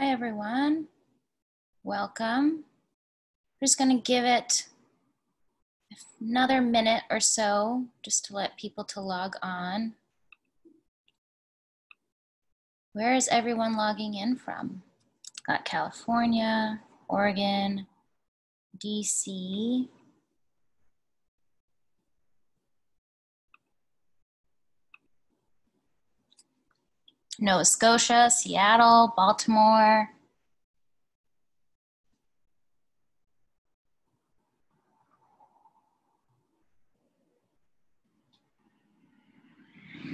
Hi everyone, welcome. We're just going to give it another minute or so just to let people to log on. Where is everyone logging in from? Got California, Oregon, DC, Nova Scotia, Seattle, Baltimore.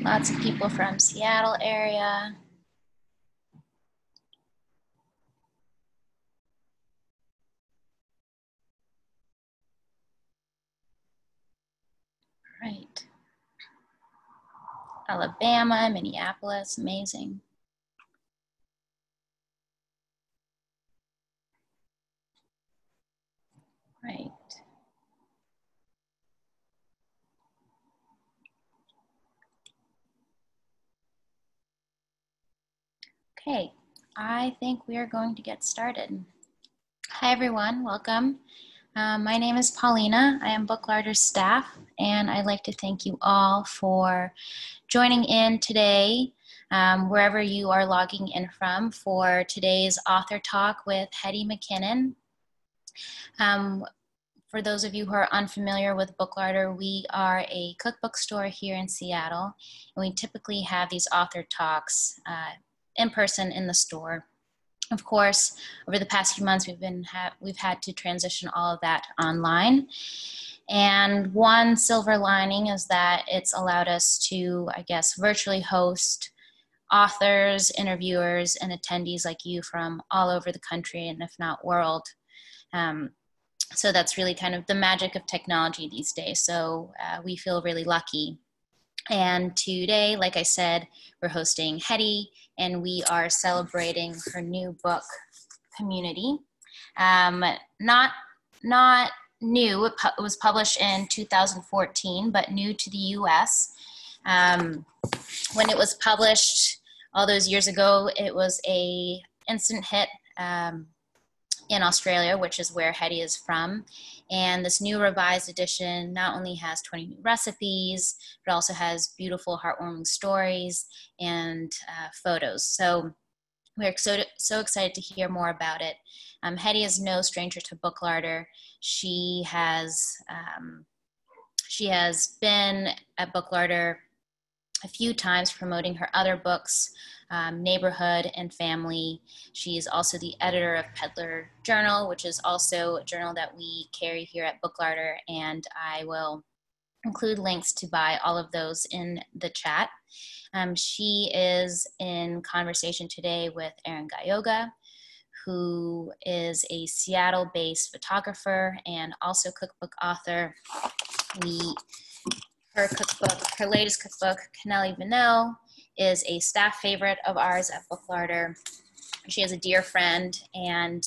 Lots of people from Seattle area. Right. Alabama, Minneapolis, amazing. Right. Okay, I think we are going to get started. Hi everyone, welcome. My name is Paulina. I am Booklarder's staff, and I'd like to thank you all for joining in today, wherever you are logging in from, for today's author talk with Hetty McKinnon. For those of you who are unfamiliar with Booklarder, we are a cookbook store here in Seattle, and we typically have these author talks in person in the store. Of course, over the past few months, we've had to transition all of that online. And one silver lining is that it's allowed us to, I guess, virtually host authors, interviewers, and attendees like you from all over the country and if not world. So that's really kind of the magic of technology these days. So we feel really lucky. And today, like I said, we're hosting Hetty, and we are celebrating her new book, Community. Not new, it was published in 2014, but new to the US. When it was published all those years ago, it was an instant hit in Australia, which is where Hetty is from. And this new revised edition not only has 20 new recipes, but also has beautiful, heartwarming stories and photos. So we're so excited to hear more about it. Hetty is no stranger to Booklarder. She has been at Booklarder a few times promoting her other books, Neighborhood and Family. She's also the editor of Peddler Journal, which is also a journal that we carry here at Booklarder, and I will include links to buy all of those in the chat. She is in conversation today with Aran Goyoaga, who is a Seattle-based photographer and also cookbook author. Her latest cookbook, Canelli Vanille, is a staff favorite of ours at Booklarder. She is a dear friend, and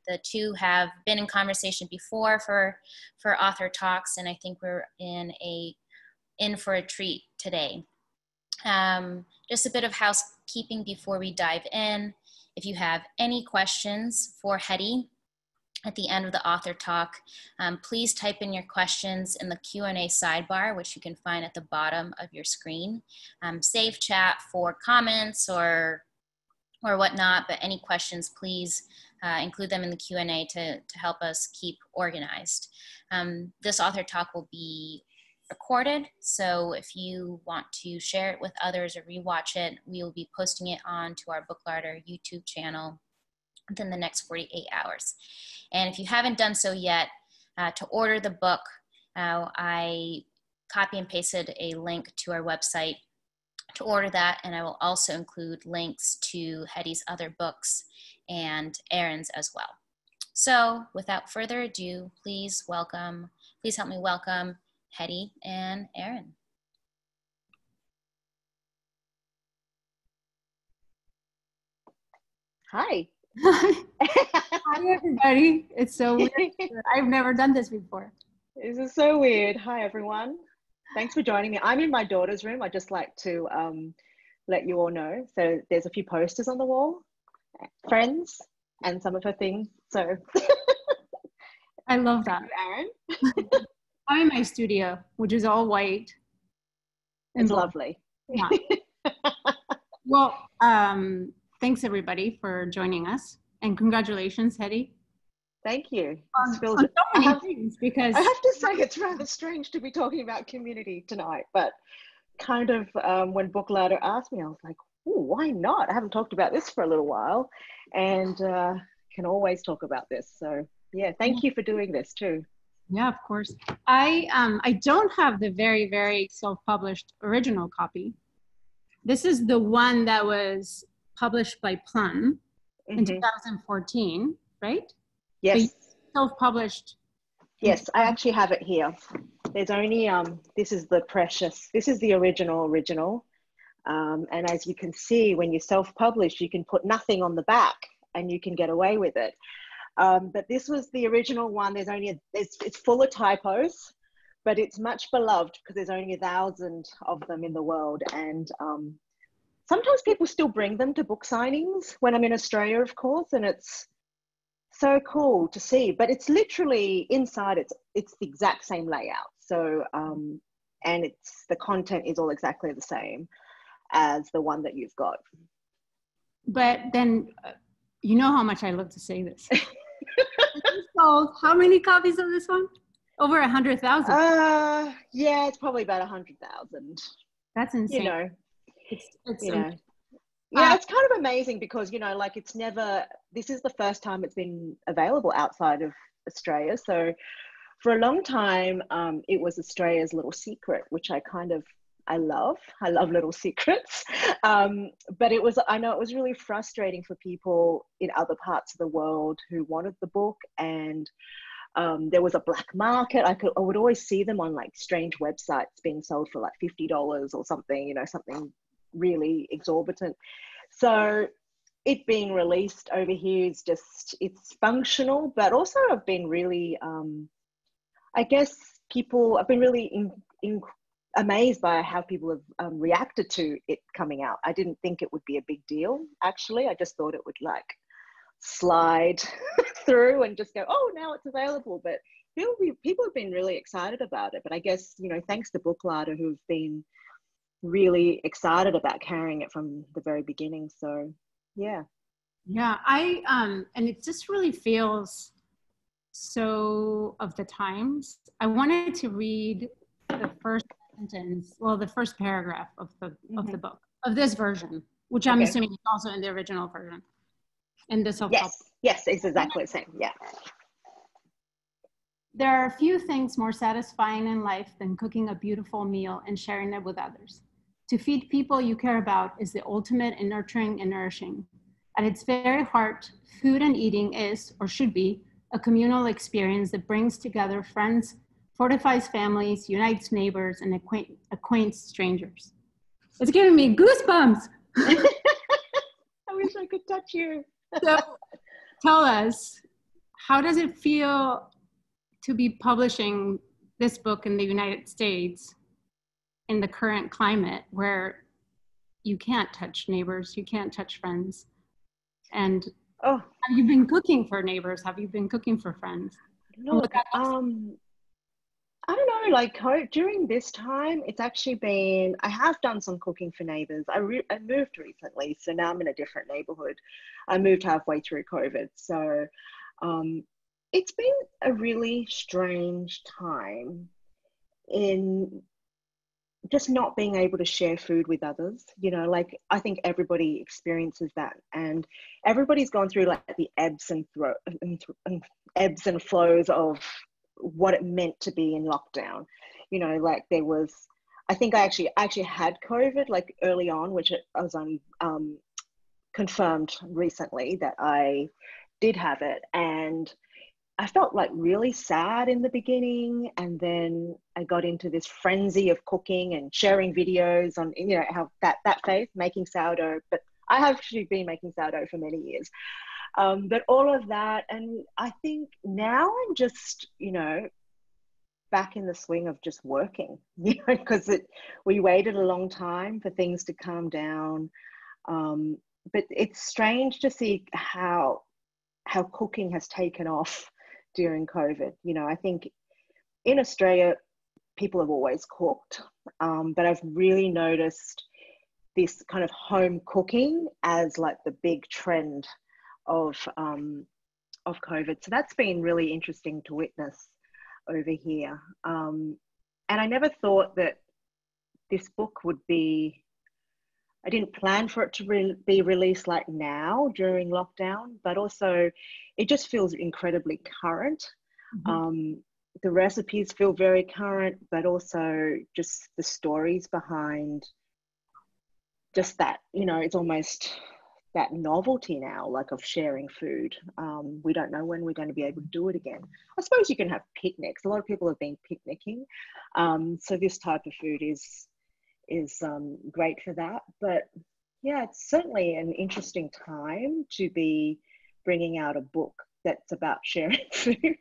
the two have been in conversation before for author talks, and I think we're in for a treat today. Just a bit of housekeeping before we dive in. If you have any questions for Hetty at the end of the author talk, please type in your questions in the Q&A sidebar, which you can find at the bottom of your screen. Save chat for comments or whatnot, but any questions, please include them in the Q&A to help us keep organized. This author talk will be recorded, so if you want to share it with others or rewatch it, we will be posting it onto our Booklarder YouTube channel within the next 48 hours. And if you haven't done so yet, to order the book, I copy and pasted a link to our website to order that, and I will also include links to Hetty's other books and Aran's as well. So without further ado, please help me welcome Hetty and Aran. Hi. Hi, everybody. It's so weird. I've never done this before. This is so weird. Hi, everyone. Thanks for joining me. I'm in my daughter's room. I'd just like to let you all know. So there's a few posters on the wall, friends and some of her things. So I love that. Aran. I'm in my studio, which is all white. It's lovely. Yeah. Well, thanks everybody for joining us, and congratulations, Hetty. Thank you. On so many things, because I have to say it's rather strange to be talking about community tonight, but kind of when Book Ladder asked me, I was like, oh, why not? I haven't talked about this for a little while, and can always talk about this. So yeah, thank you for doing this too. Yeah, of course. I don't have the very, very self-published original copy. This is the one that was published by Plum in 2014, right? Yes. Self-published. Yes, I actually have it here. There's only, this is the original. And as you can see, when you self-publish, you can put nothing on the back and you can get away with it. But this was the original one. It's full of typos, but it's much beloved because there's only 1,000 of them in the world. And sometimes people still bring them to book signings when I'm in Australia, of course, and it's so cool to see. But it's literally inside, it's the exact same layout. So, and the content is all exactly the same as the one that you've got. But then, you know how much I love to say this. So how many copies of this one? Over 100,000. Yeah, it's probably about 100,000. That's insane. You know, it's you know, yeah, it's kind of amazing because, you know, like this is the first time it's been available outside of Australia. So for a long time, it was Australia's little secret, which I love little secrets. But I know it was really frustrating for people in other parts of the world who wanted the book, and there was a black market. I would always see them on like strange websites being sold for like $50 or something, you know, something really exorbitant. So it being released over here is it's functional, but also I've been really, I guess I've been really amazed by how people have reacted to it coming out. I didn't think it would be a big deal, actually. I just thought it would like slide through and just go, oh, now it's available. But people have been really excited about it. But I guess, you know, thanks to Book Ladder, who've been really excited about carrying it from the very beginning. So yeah. Yeah, and it just really feels so of the times. I wanted to read the first sentence, well, the first paragraph of the book, of this version, which I'm assuming is also in the original version. In the yes, it's exactly the same. Yeah. There are a few things more satisfying in life than cooking a beautiful meal and sharing it with others. To feed people you care about is the ultimate in nurturing and nourishing. At its very heart, food and eating is, or should be, a communal experience that brings together friends, fortifies families, unites neighbors, and acquaints strangers. It's giving me goosebumps. I wish I could touch you. So tell us, how does it feel to be publishing this book in the United States in the current climate where you can't touch neighbors, you can't touch friends? And have you been cooking for neighbors? Have you been cooking for friends? Look, I don't know, like during this time, it's actually been, I have done some cooking for neighbors. I moved recently, so now I'm in a different neighborhood. I moved halfway through COVID. So it's been a really strange time in just not being able to share food with others. You know, like I think everybody experiences that, and everybody's gone through like the ebbs and flows of what it meant to be in lockdown. You know, like I think I actually had COVID like early on, which I was confirmed recently that I did have it, and I felt like really sad in the beginning, and then I got into this frenzy of cooking and sharing videos on, you know, how that phase, making sourdough. But I have actually been making sourdough for many years. But all of that, and I think now I'm just, you know, back in the swing of just working, you know, because we waited a long time for things to calm down. but it's strange to see how cooking has taken off during COVID. You know, I think in Australia, people have always cooked, but I've really noticed this kind of home cooking as like the big trend of COVID. So that's been really interesting to witness over here. And I never thought that this book would be, I didn't plan for it to be released like now during lockdown, but also it just feels incredibly current. Mm-hmm. The recipes feel very current, but also just the stories behind just that, you know, it's almost that novelty now, like of sharing food. We don't know when we're going to be able to do it again. I suppose you can have picnics. A lot of people have been picnicking. So this type of food is great for that. But yeah, it's certainly an interesting time to be bringing out a book that's about sharing food.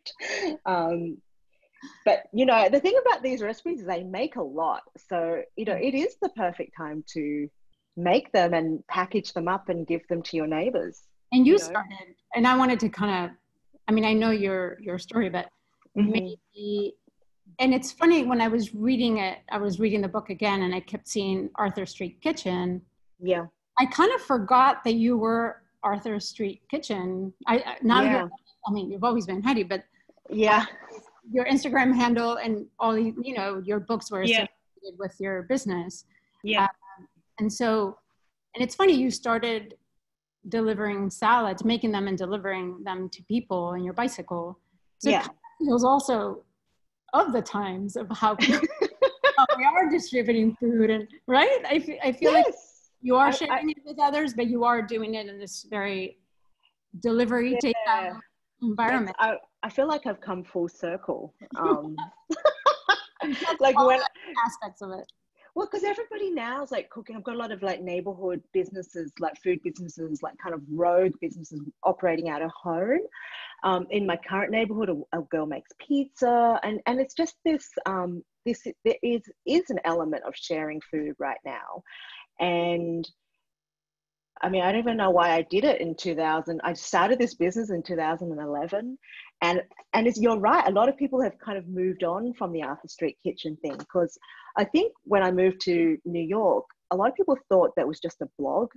But, you know, the thing about these recipes is they make a lot. So, you know, it is the perfect time to make them and package them up and give them to your neighbors. And you started, and I wanted to kind of, I mean, I know your story, but mm-hmm. maybe, and it's funny, when I was reading it, I was reading the book again and I kept seeing Arthur Street Kitchen. Yeah. I kind of forgot that you were Arthur Street Kitchen. You've always been Hetty, but yeah, your Instagram handle and all, you know, your books were associated with your business. Yeah. And so, and it's funny, you started delivering salads, making them and delivering them to people on your bicycle. So it was also of the times of how we are distributing food, and right? I feel like you are sharing it with others, but you are doing it in this very delivery takeout environment. I feel like I've come full circle. Like when aspects of it. Well, because everybody now is like cooking. I've got a lot of like neighborhood businesses, like food businesses, like kind of rogue businesses operating out of home. In my current neighborhood, a girl makes pizza, and it's just this. There is an element of sharing food right now, and I mean, I don't even know why I did it in 2000. I started this business in 2011, and you're right. A lot of people have kind of moved on from the Arthur Street Kitchen thing, because I think when I moved to New York, a lot of people thought that was just a blog,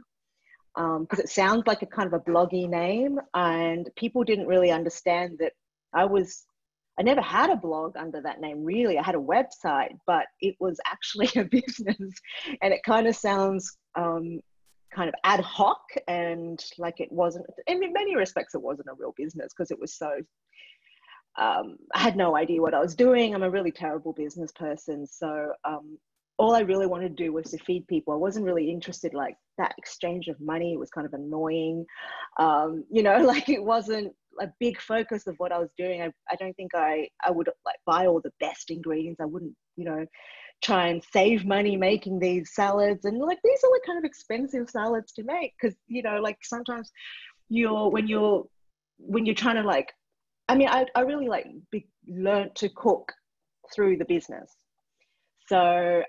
because it sounds like a kind of a bloggy name, and people didn't really understand that I never had a blog under that name, really. I had a website, but it was actually a business, and it kind of sounds kind of ad hoc, and like it wasn't, in many respects, it wasn't a real business, because it was so, I had no idea what I was doing. I'm a really terrible business person. So all I really wanted to do was to feed people. I wasn't really interested, like that exchange of money. It was kind of annoying. You know, like it wasn't a big focus of what I was doing. I don't think I would like buy all the best ingredients. I wouldn't, you know, try and save money making these salads, and like these are like kind of expensive salads to make, because, you know, like sometimes when you're trying to like, I mean, I really like learned to cook through the business. So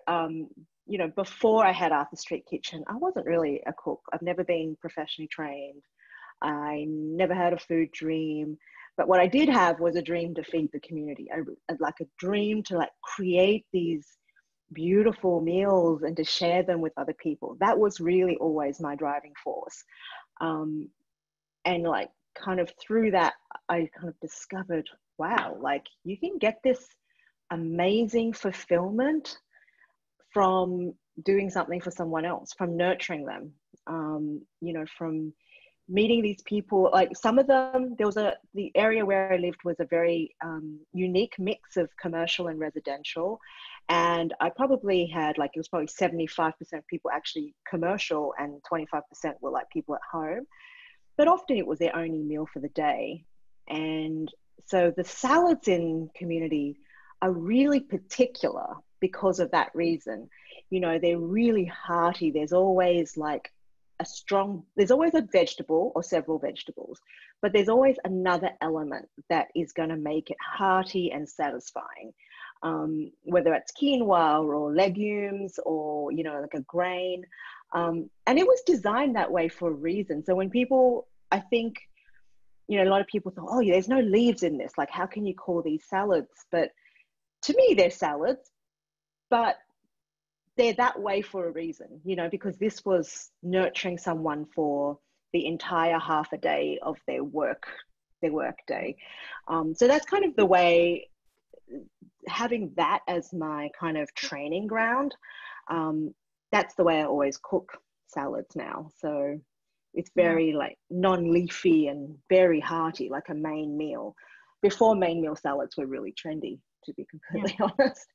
you know, before I had Arthur Street Kitchen, I wasn't really a cook. I've never been professionally trained. I never had a food dream. But what I did have was a dream to feed the community, like a dream to like create these beautiful meals and to share them with other people. That was really always my driving force. And like kind of through that, I kind of discovered, wow, like you can get this amazing fulfillment from doing something for someone else, from nurturing them, you know, from meeting these people. Like some of them, the area where I lived was a very unique mix of commercial and residential. And I probably had like, it was probably 75% of people actually commercial and 25% were like people at home. But often it was their only meal for the day. And so the salads in community are really particular because of that reason. You know, they're really hearty. There's always like there's always a vegetable or several vegetables, but there's always another element that is going to make it hearty and satisfying. whether it's quinoa or legumes or, you know, like a grain. And it was designed that way for a reason. So when people, I think, you know, a lot of people thought, oh, yeah, there's no leaves in this. Like, how can you call these salads? But to me, they're salads, but they're that way for a reason, you know, because this was nurturing someone for the entire half a day of their work day. So that's kind of the way, having that as my kind of training ground. That's the way I always cook salads now. So it's very like non-leafy and very hearty, like a main meal. Before, main meal salads were really trendy, to be completely honest.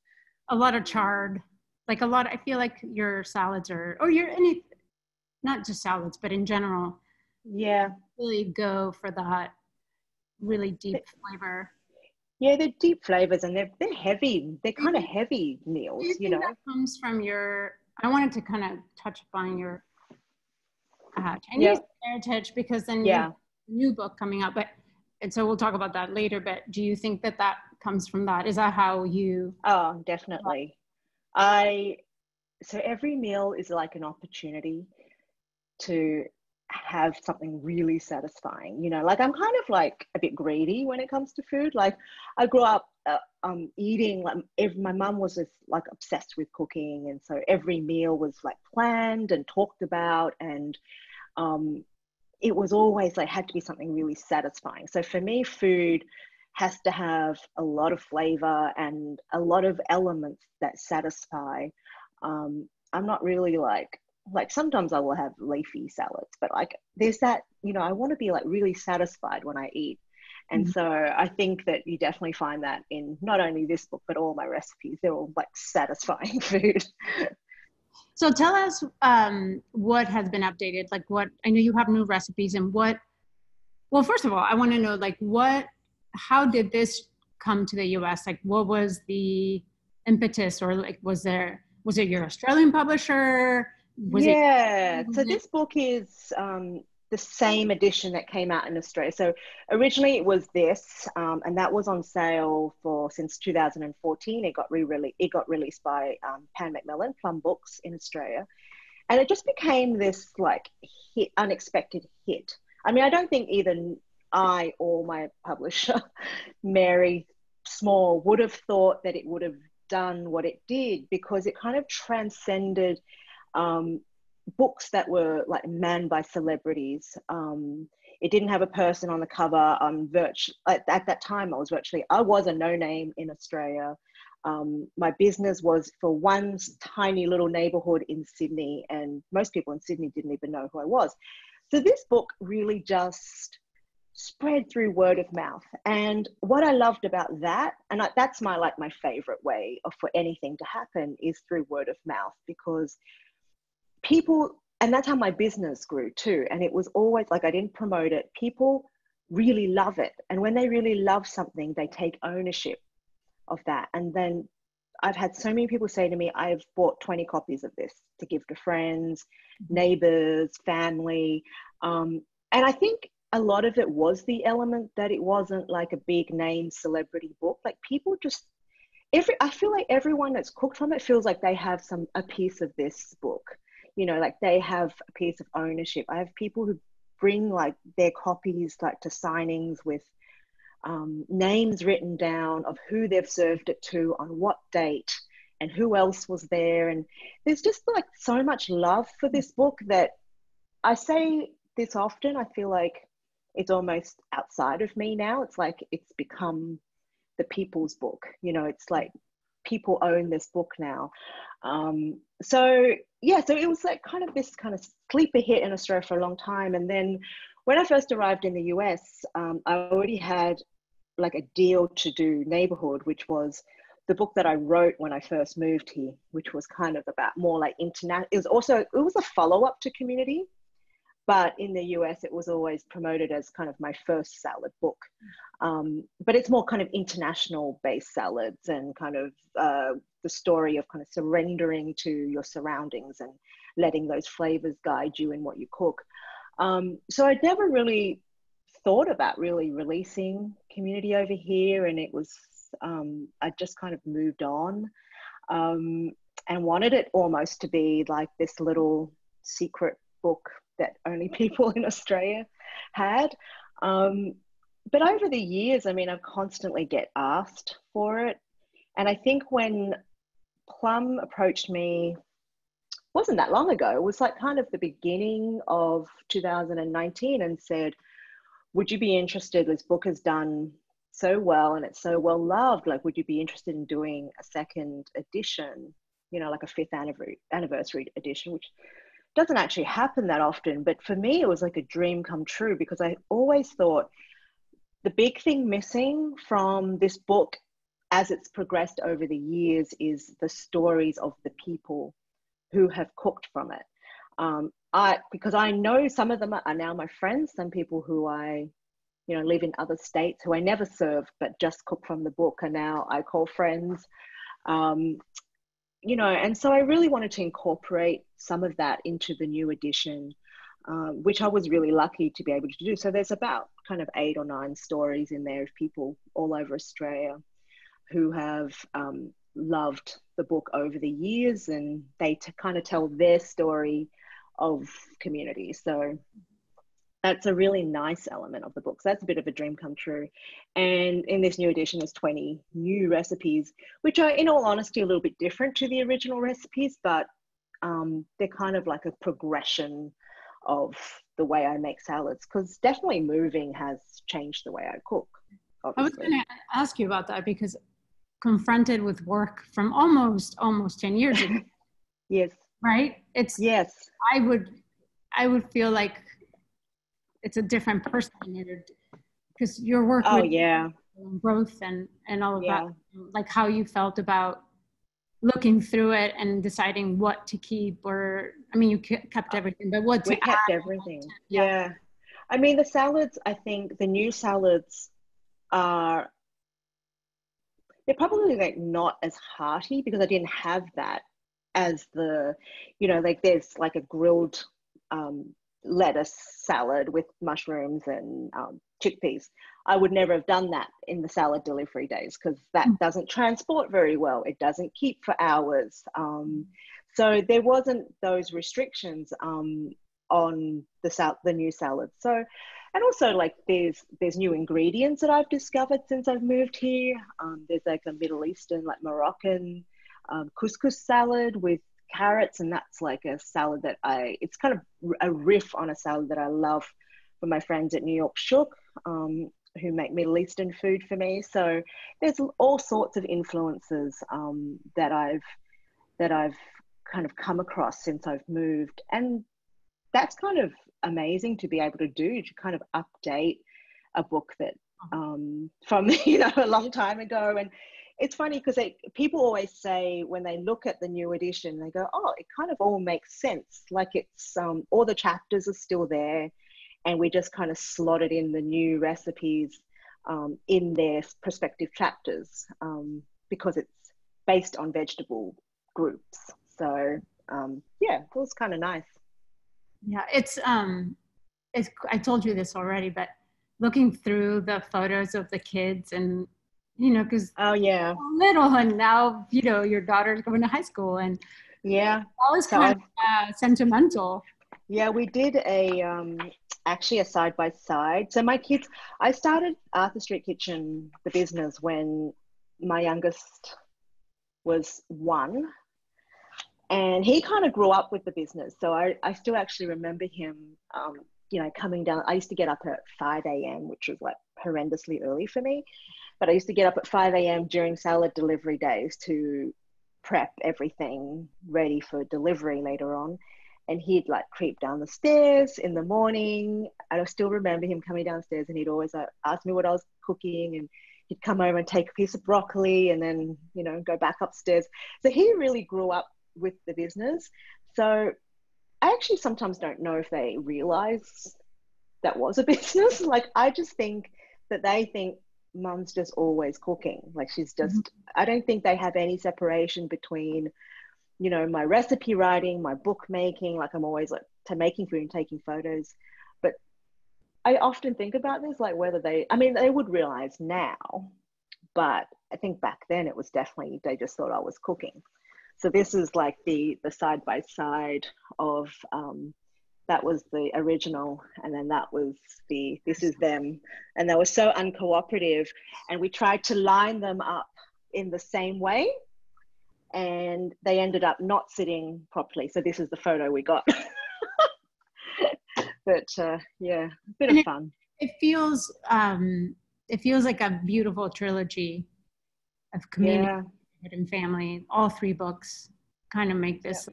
A lot of chard, like a lot, I feel like your salads are, or your, any, not just salads, but in general. Yeah. Really go for that really deep flavor. Yeah, they're deep flavors and they're heavy. They're kind of heavy meals, you know. That comes from your, I wanted to kind of touch upon your Chinese heritage, because then you have a new book coming out, and so we'll talk about that later, but do you think that that comes from that? Is that how you? Oh, definitely. So every meal is like an opportunity to have something really satisfying, you know, like I'm kind of like a bit greedy when it comes to food. Like I grew up eating, like my mum was just like obsessed with cooking, and so every meal was like planned and talked about, and it was always like had to be something really satisfying. So for me, food has to have a lot of flavor and a lot of elements that satisfy. I'm not really like sometimes I will have leafy salads, but like there's that, you know, I want to be like really satisfied when I eat. And so I think that you definitely find that in not only this book, but all my recipes. They're all like satisfying food. So tell us what has been updated, like what, I know you have new recipes, and what, well, first of all, I want to know like how did this come to the US? Like what was the impetus, or like was it your Australian publisher? So this book is the same edition that came out in Australia. So originally it was this, and that was on sale since 2014. It got released by Pan Macmillan Plum Books in Australia, and it just became this like unexpected hit. I mean, I don't think either I or my publisher, Mary Small, would have thought that it would have done what it did, because it kind of transcended books that were like manned by celebrities. It didn't have a person on the cover. At that time, I was a no-name in Australia. My business was for one tiny little neighborhood in Sydney, and most people in Sydney didn't even know who I was. So this book really just spread through word of mouth. And what I loved about that, and that's my favorite way for anything to happen, is through word of mouth, because people, and that's how my business grew too. And it was always like, I didn't promote it. People really love it. And when they really love something, they take ownership of that. And then I've had so many people say to me, I've bought 20 copies of this to give to friends, neighbors, family. And I think a lot of it was the element that it wasn't like a big name celebrity book. Like people just, I feel like everyone that's cooked from it feels like they have a piece of this book. You know, like they have a piece of ownership. I have people who bring like their copies like to signings with names written down of who they've served it to on what date and who else was there. And there's just like so much love for this book that I say this often. I feel like it's almost outside of me now. It's like it's become the people's book. You know, it's like people own this book now. So it was like kind of this kind of sleeper hit in Australia for a long time. And then when I first arrived in the US, I already had like a deal to do Neighborhood, which was the book that I wrote when I first moved here, which was kind of about more like international. It was a follow-up to Community, but in the US, it was always promoted as kind of my first salad book. But it's more kind of international based salads, and kind of the story of kind of surrendering to your surroundings and letting those flavors guide you in what you cook. So I'd never really thought about really releasing Community over here. And it was I just kind of moved on, and wanted it almost to be like this little secret book that only people in Australia had. But over the years, I mean, I constantly get asked for it. And I think when Plum approached me, wasn't that long ago, it was like kind of the beginning of 2019, and said, would you be interested? This book has done so well and it's so well loved. Like, would you be interested in doing a second edition, you know, like a fifth anniversary edition, which doesn't actually happen that often. But for me, it was like a dream come true, because I always thought the big thing missing from this book as it's progressed over the years is the stories of the people who have cooked from it. Because I know some of them are now my friends, some people who I, you know, live in other states who I never served, but just cook from the book, and now I call friends. You know, and so I really wanted to incorporate some of that into the new edition, which I was really lucky to be able to do. So there's about kind of 8 or 9 stories in there of people all over Australia who have loved the book over the years, and they kind of tell their story of community. So that's a really nice element of the book. So that's a bit of a dream come true. And in this new edition, there's 20 new recipes, which are, in all honesty, a little bit different to the original recipes, but they're kind of like a progression of the way I make salads, because definitely moving has changed the way I cook, obviously. I was going to ask you about that, because confronted with work from almost 10 years ago. Yes. Right? It's, yes. I would feel like it's a different person, because your work with growth and all of that, like how you felt about looking through it and deciding what to keep, or, I mean, you kept everything, but what to we kept everything. Yeah. I mean, the salads, I think the new salads they're probably like not as hearty, because I didn't have that as the, you know, like there's like a grilled lettuce salad with mushrooms and chickpeas. I would never have done that in the salad delivery days, because that doesn't transport very well. It doesn't keep for hours. So there wasn't those restrictions on the new salad. So, and also like there's new ingredients that I've discovered since I've moved here. There's like a Middle Eastern, like Moroccan couscous salad with carrots, and that's like a salad that it's kind of a riff on a salad that I love from my friends at New York Shook, who make Middle Eastern food for me. So there's all sorts of influences that I've kind of come across since I've moved, and that's kind of amazing to be able to do, to kind of update a book that from, you know, a long time ago. And it's funny because people always say when they look at the new edition, they go, oh, it kind of all makes sense. Like it's all the chapters are still there, and we just kind of slotted in the new recipes in their respective chapters, because it's based on vegetable groups. So yeah, it was kind of nice. Yeah, it's I told you this already, but looking through the photos of the kids, and you know, because little, and now, you know, your daughter's going to high school, and always kind of sentimental. Yeah, we did actually a side by side. So my kids, I started Arthur Street Kitchen, the business, when my youngest was 1. And he kind of grew up with the business. So I still actually remember him, you know, coming down. I used to get up at 5 a.m., which was like horrendously early for me. But I used to get up at 5 a.m. during salad delivery days to prep everything ready for delivery later on. And he'd like creep down the stairs in the morning. And I still remember him coming downstairs, and he'd always ask me what I was cooking, and he'd come over and take a piece of broccoli and then, you know, go back upstairs. So he really grew up with the business. So I actually sometimes don't know if they realize that was a business. Like, I just think that they think Mum's just always cooking. Like, she's just, I don't think they have any separation between, you know, my recipe writing, my book making. Like, I'm always like making food and taking photos. But I often think about this, like whether they would realize now, but I think back then it was definitely, they just thought I was cooking. So this is like the side by side of, that was the original, and then that was this is them. And they were so uncooperative, and we tried to line them up in the same way, and they ended up not sitting properly. So this is the photo we got. But yeah, a bit of fun. It feels like a beautiful trilogy of community and family. All 3 books kind of make this.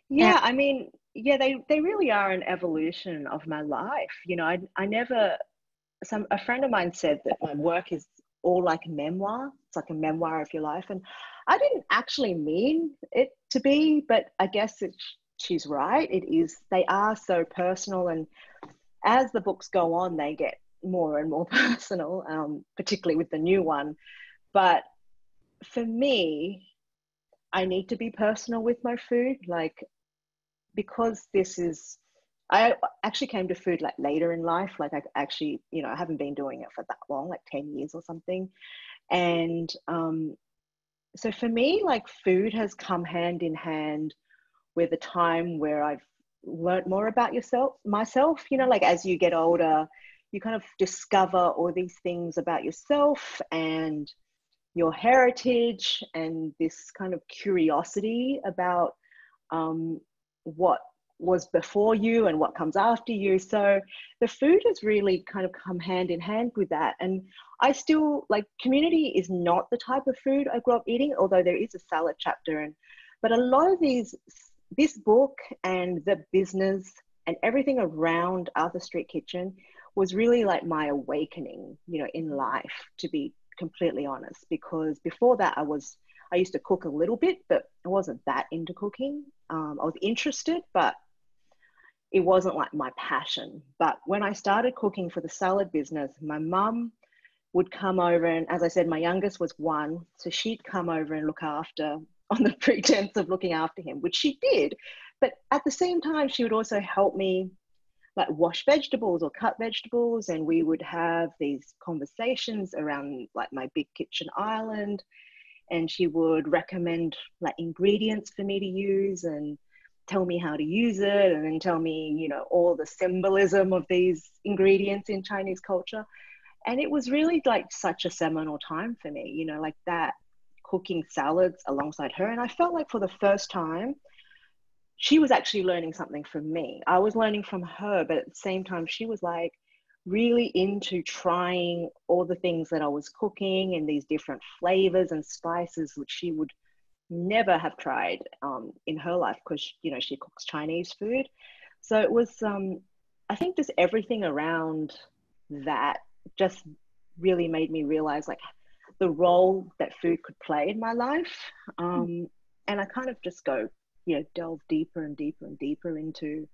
Yeah, I mean, yeah, they really are an evolution of my life. You know, I never, a friend of mine said that my work is all like a memoir. It's like a memoir of your life. And I didn't actually mean it to be, but I guess she's right. It is, they are so personal. And as the books go on, they get more and more personal, particularly with the new one. But for me, I need to be personal with my food, like, because this is, I actually came to food like later in life. Like I actually, you know, I haven't been doing it for that long, like 10 years or something. And so for me, like food has come hand in hand with a time where I've learned more about myself, you know, like as you get older, you kind of discover all these things about yourself and your heritage, and this kind of curiosity about what was before you and what comes after you. So the food has really kind of come hand in hand with that. And I still, like, community is not the type of food I grew up eating, although there is a salad chapter. But a lot of this book and the business and everything around Arthur Street Kitchen was really like my awakening, you know, in life, to be completely honest, because before that I used to cook a little bit, but I wasn't that into cooking. I was interested, but it wasn't like my passion. But when I started cooking for the salad business, my mum would come over, and as I said, my youngest was 1, so she'd come over and look after, on the pretense of looking after him, which she did. But at the same time, she would also help me like wash vegetables or cut vegetables, and we would have these conversations around like my big kitchen island, and she would recommend like ingredients for me to use and tell me how to use it, and then tell me, you know, all the symbolism of these ingredients in Chinese culture. And it was really like such a seminal time for me, you know, like that, cooking salads alongside her. And I felt like for the first time, she was actually learning something from me. I was learning from her, but at the same time, she was like really into trying all the things that I was cooking and these different flavors and spices, which she would never have tried in her life, because, you know, she cooks Chinese food. So it was, I think just everything around that just really made me realize like the role that food could play in my life. And I kind of just go, you know, delve deeper and deeper and deeper into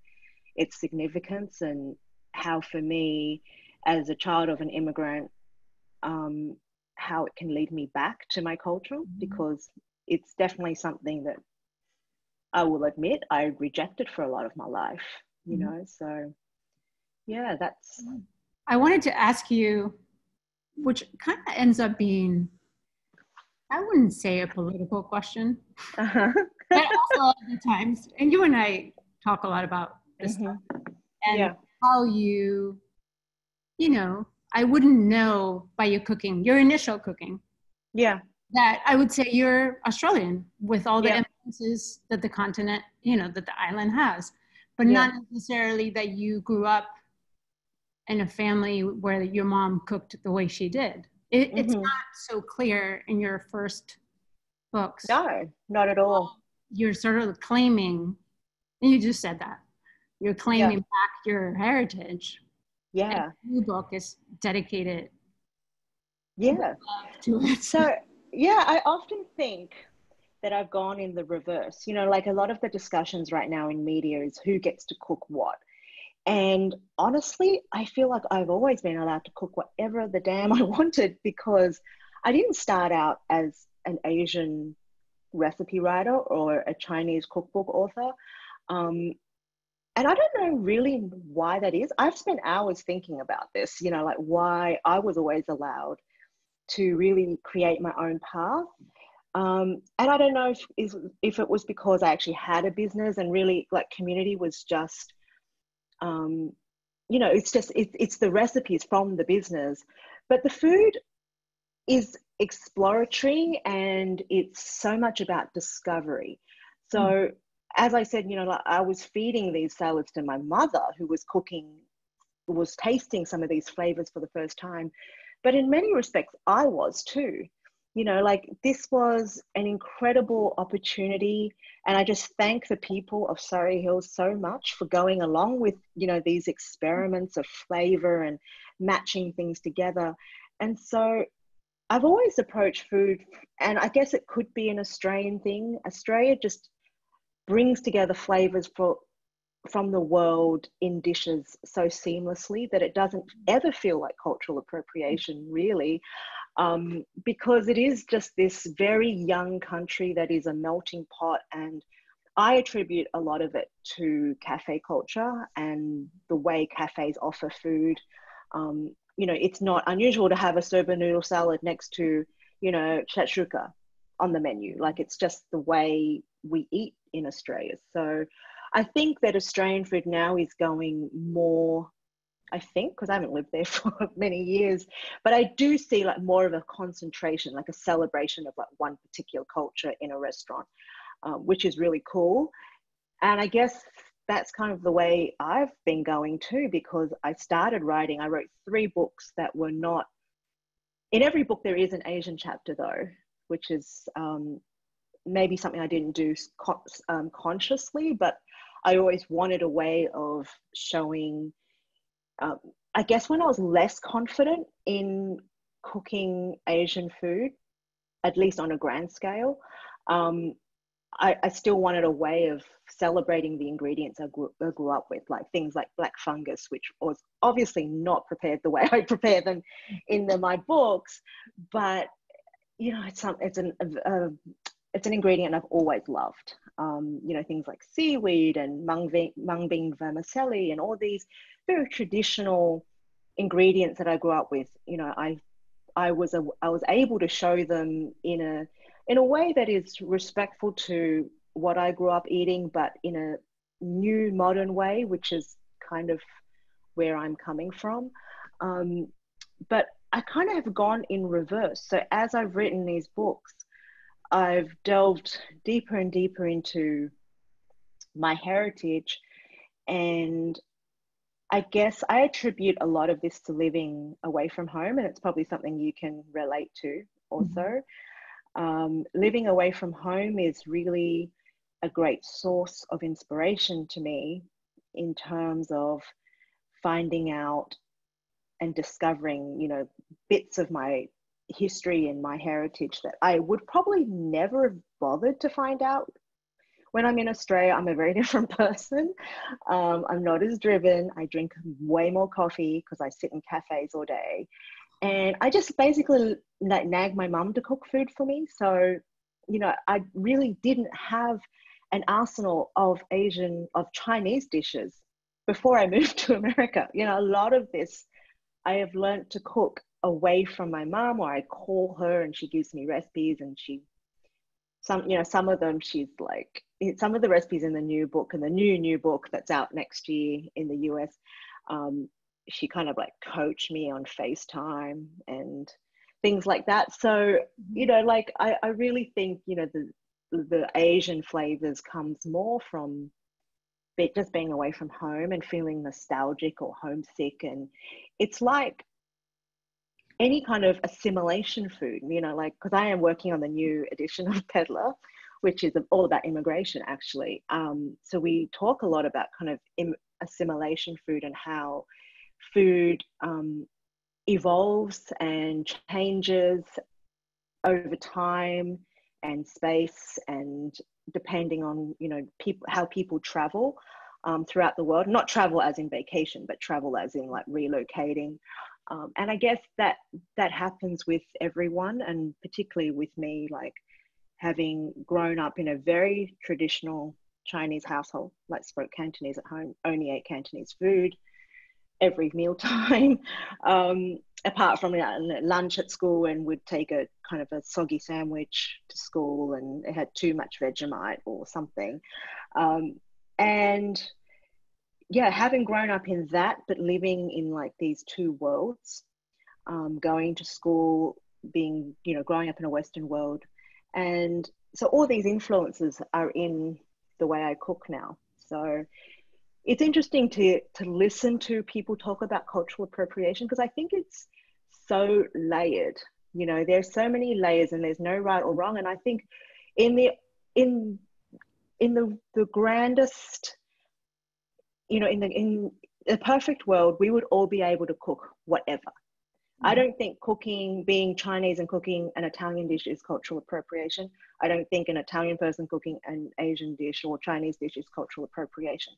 its significance, and how for me as a child of an immigrant, how it can lead me back to my culture, because it's definitely something that I will admit I rejected for a lot of my life, you know. So yeah, that's. I wanted to ask you, which kind of ends up being, I wouldn't say a political question, but also other times, and you and I talk a lot about this stuff, and how you know, I wouldn't know by your cooking, your initial cooking, that I would say you're Australian with all the influences that the continent, you know, that the island has, but not necessarily that you grew up in a family where your mom cooked the way she did. It's not so clear in your first books. No, not at all. You're sort of claiming, and you just said that, you're claiming back your heritage. Yeah. And the new book is dedicated to it. So, yeah, I often think that I've gone in the reverse. You know, like a lot of the discussions right now in media is who gets to cook what. And honestly, I feel like I've always been allowed to cook whatever the damn I wanted, because I didn't start out as an Asian recipe writer or a Chinese cookbook author. And I don't know really why that is. I've spent hours thinking about this, you know, like why I was always allowed to really create my own path. And I don't know if it was because I actually had a business and really like community was just, you know, it's the recipes from the business, but the food is exploratory and it's so much about discovery. So as I said, you know, like I was feeding these salads to my mother who was tasting some of these flavors for the first time. But in many respects, I was too. You know, like this was an incredible opportunity. And I just thank the people of Surrey Hills so much for going along with, you know, these experiments of flavor and matching things together. And so I've always approached food, and I guess it could be an Australian thing. Australia just brings together flavors from the world in dishes so seamlessly that it doesn't ever feel like cultural appropriation, really, because it is just this very young country that is a melting pot. And I attribute a lot of it to cafe culture and the way cafes offer food. You know, it's not unusual to have a soba noodle salad next to, you know, shakshuka on the menu. Like it's just the way we eat in Australia. So I think that Australian food now is going more, I think, because I haven't lived there for many years, but I do see like more of a concentration, like a celebration of like one particular culture in a restaurant, which is really cool. And I guess that's kind of the way I've been going too, because I started writing, I wrote 3 books that were not, in every book there is an Asian chapter though, which is maybe something I didn't do consciously, but I always wanted a way of showing, I guess when I was less confident in cooking Asian food, at least on a grand scale, I still wanted a way of celebrating the ingredients I grew up with, like things like black fungus, which was obviously not prepared the way I prepare them in my books, but you know, it's an ingredient I've always loved. You know, things like seaweed and mung bean vermicelli and all these very traditional ingredients that I grew up with. You know, I was able to show them in a way that is respectful to what I grew up eating, but in a new modern way, which is kind of where I'm coming from. But I kind of have gone in reverse. So as I've written these books, I've delved deeper and deeper into my heritage. And I guess I attribute a lot of this to living away from home. And it's probably something you can relate to also. Living away from home is really a great source of inspiration to me in terms of finding out and discovering, you know, bits of my history and my heritage that I would probably never have bothered to find out. When I'm in Australia, I'm a very different person. I'm not as driven. I drink way more coffee because I sit in cafes all day. And I just basically nag my mum to cook food for me. So, you know, I really didn't have an arsenal of Chinese dishes before I moved to America. You know, a lot of this I have learned to cook away from my mum, or I call her and she gives me recipes, and some of them she's like, some of the recipes in the new book and the new book that's out next year in the US, she kind of like coached me on FaceTime and things like that. So, you know, like I really think, you know, the Asian flavors comes more from just being away from home and feeling nostalgic or homesick. And it's like any kind of assimilation food, you know, like, because I am working on the new edition of Butler, which is all about immigration actually. So we talk a lot about kind of assimilation food and how food evolves and changes over time and space, and depending on, you know, how people travel throughout the world. Not travel as in vacation, but travel as in like relocating. And I guess that happens with everyone, and particularly with me, like having grown up in a very traditional Chinese household, like spoke Cantonese at home, only ate Cantonese food. every mealtime, apart from lunch at school, and would take a kind of a soggy sandwich to school, and it had too much Vegemite or something. And yeah, having grown up in that, but living in like these two worlds, going to school, being, you know, growing up in a Western world. And so all these influences are in the way I cook now. So it's interesting to listen to people talk about cultural appropriation, because I think it's so layered. You know, there's so many layers, and there's no right or wrong. And I think in the grandest, you know, in a perfect world, we would all be able to cook whatever. I don't think cooking, being Chinese and cooking an Italian dish is cultural appropriation. I don't think an Italian person cooking an Asian dish or Chinese dish is cultural appropriation.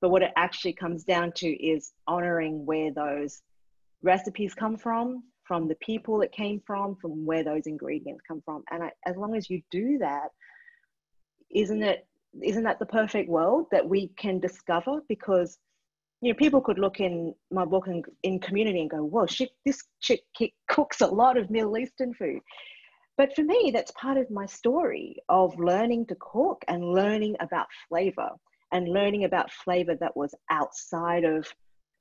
But what it actually comes down to is honoring where those recipes come from the people it came from where those ingredients come from. And as long as you do that, isn't that the perfect world that we can discover? Because, you know, people could look in my book and in Community and go, whoa, this chick cooks a lot of Middle Eastern food. But for me, that's part of my story of learning to cook and learning about flavor, and learning about flavor that was outside of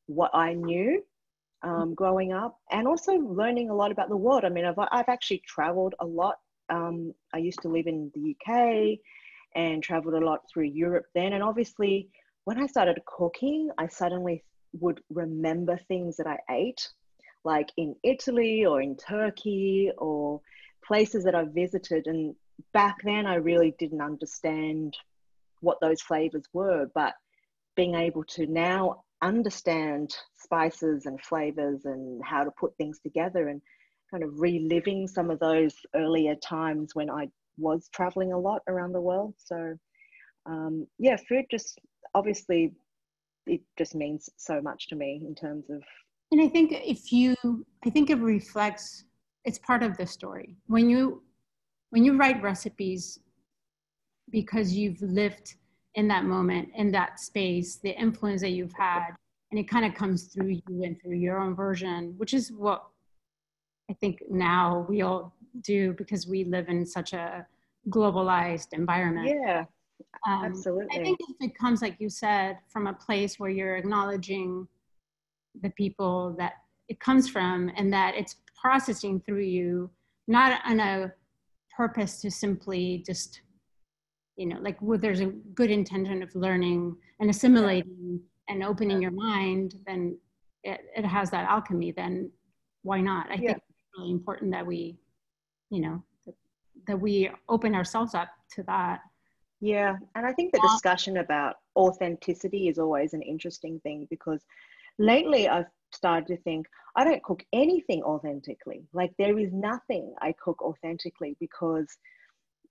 what I knew growing up, and also learning a lot about the world. I mean, I've actually traveled a lot. I used to live in the UK and traveled a lot through Europe then. And obviously, when I started cooking, I suddenly would remember things that I ate, like in Italy or in Turkey or places that I visited. And back then, I really didn't understand what those flavors were, but being able to now understand spices and flavors and how to put things together, and kind of reliving some of those earlier times when I was traveling a lot around the world. So yeah, food just obviously, it just means so much to me in terms of. And I think it reflects, it's part of the story. When you write recipes, because you've lived in that moment, in that space, the influence that you've had, and it kind of comes through you and through your own version, which is what I think now we all do, because we live in such a globalized environment. Yeah, absolutely. I think if it comes, like you said, from a place where you're acknowledging the people that it comes from, and that it's processing through you, not on a purpose to simply just, you know, like there's a good intention of learning and assimilating and opening your mind, then it has that alchemy, then why not? I think it's really important that we, you know, that we open ourselves up to that. Yeah, and I think the discussion about authenticity is always an interesting thing, because lately I've started to think I don't cook anything authentically. Like, there is nothing I cook authentically, because,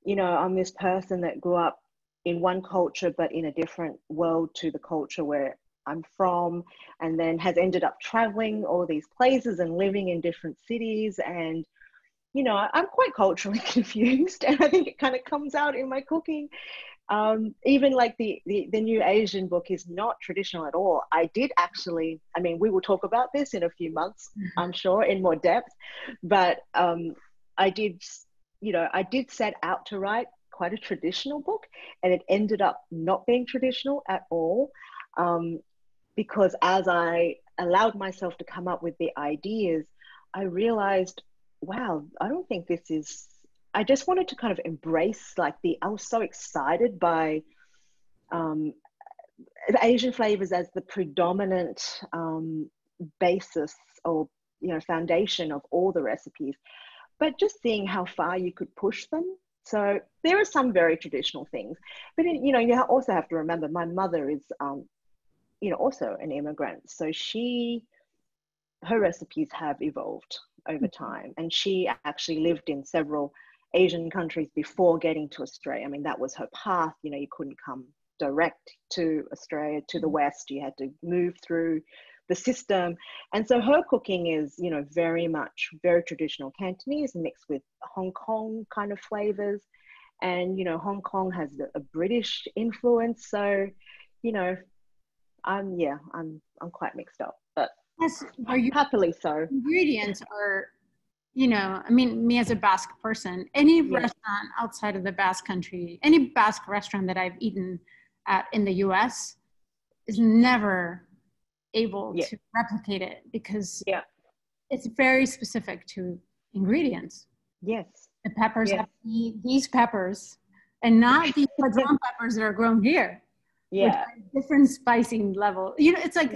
you know, I'm this person that grew up in one culture but in a different world to the culture where I'm from, and then has ended up traveling all these places and living in different cities. And, you know, I'm quite culturally confused, and I think it kind of comes out in my cooking. Even like the new Asian book is not traditional at all. I did actually, I mean, we will talk about this in a few months, I'm sure, in more depth, but I did set out to write quite a traditional book, and it ended up not being traditional at all, because as I allowed myself to come up with the ideas, I realized, wow, I don't think this is, I just wanted to kind of embrace, like, I was so excited by the Asian flavors as the predominant basis, or, you know, foundation of all the recipes, but just seeing how far you could push them. So there are some very traditional things, but, you know, you also have to remember my mother is, you know, also an immigrant. So her recipes have evolved over time, and she actually lived in several Asian countries before getting to Australia. I mean, that was her path. You know, you couldn't come direct to Australia, to the West. You had to move through the system. And so her cooking is, you know, very traditional Cantonese mixed with Hong Kong kind of flavors. And, you know, Hong Kong has a British influence. So, you know, I'm quite mixed up, but Yes, where you Happily so. ingredients are, you know, I mean, me as a Basque person, any restaurant outside of the Basque country, any Basque restaurant that I've eaten at in the US is never able to replicate it because it's very specific to ingredients. Yes. The peppers have to be these peppers and not the padron peppers that are grown here. With different spicing level. You know, it's like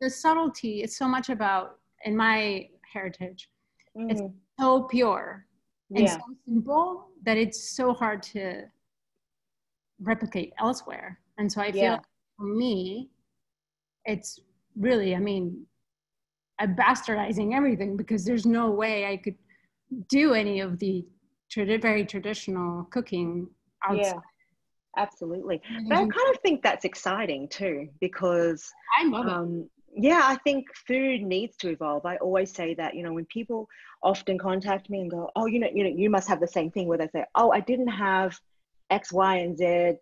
the subtlety is so much about, in my heritage, it's so pure and so simple that it's so hard to replicate elsewhere. And so I feel like for me, it's really, I mean, I'm bastardizing everything because there's no way I could do any of the very traditional cooking outside. Absolutely. But I kind of think that's exciting too, because I love it. I think food needs to evolve. I always say that, you know, when people often contact me and go, oh, you must have the same thing, where they say, oh, I didn't have X, Y, and Z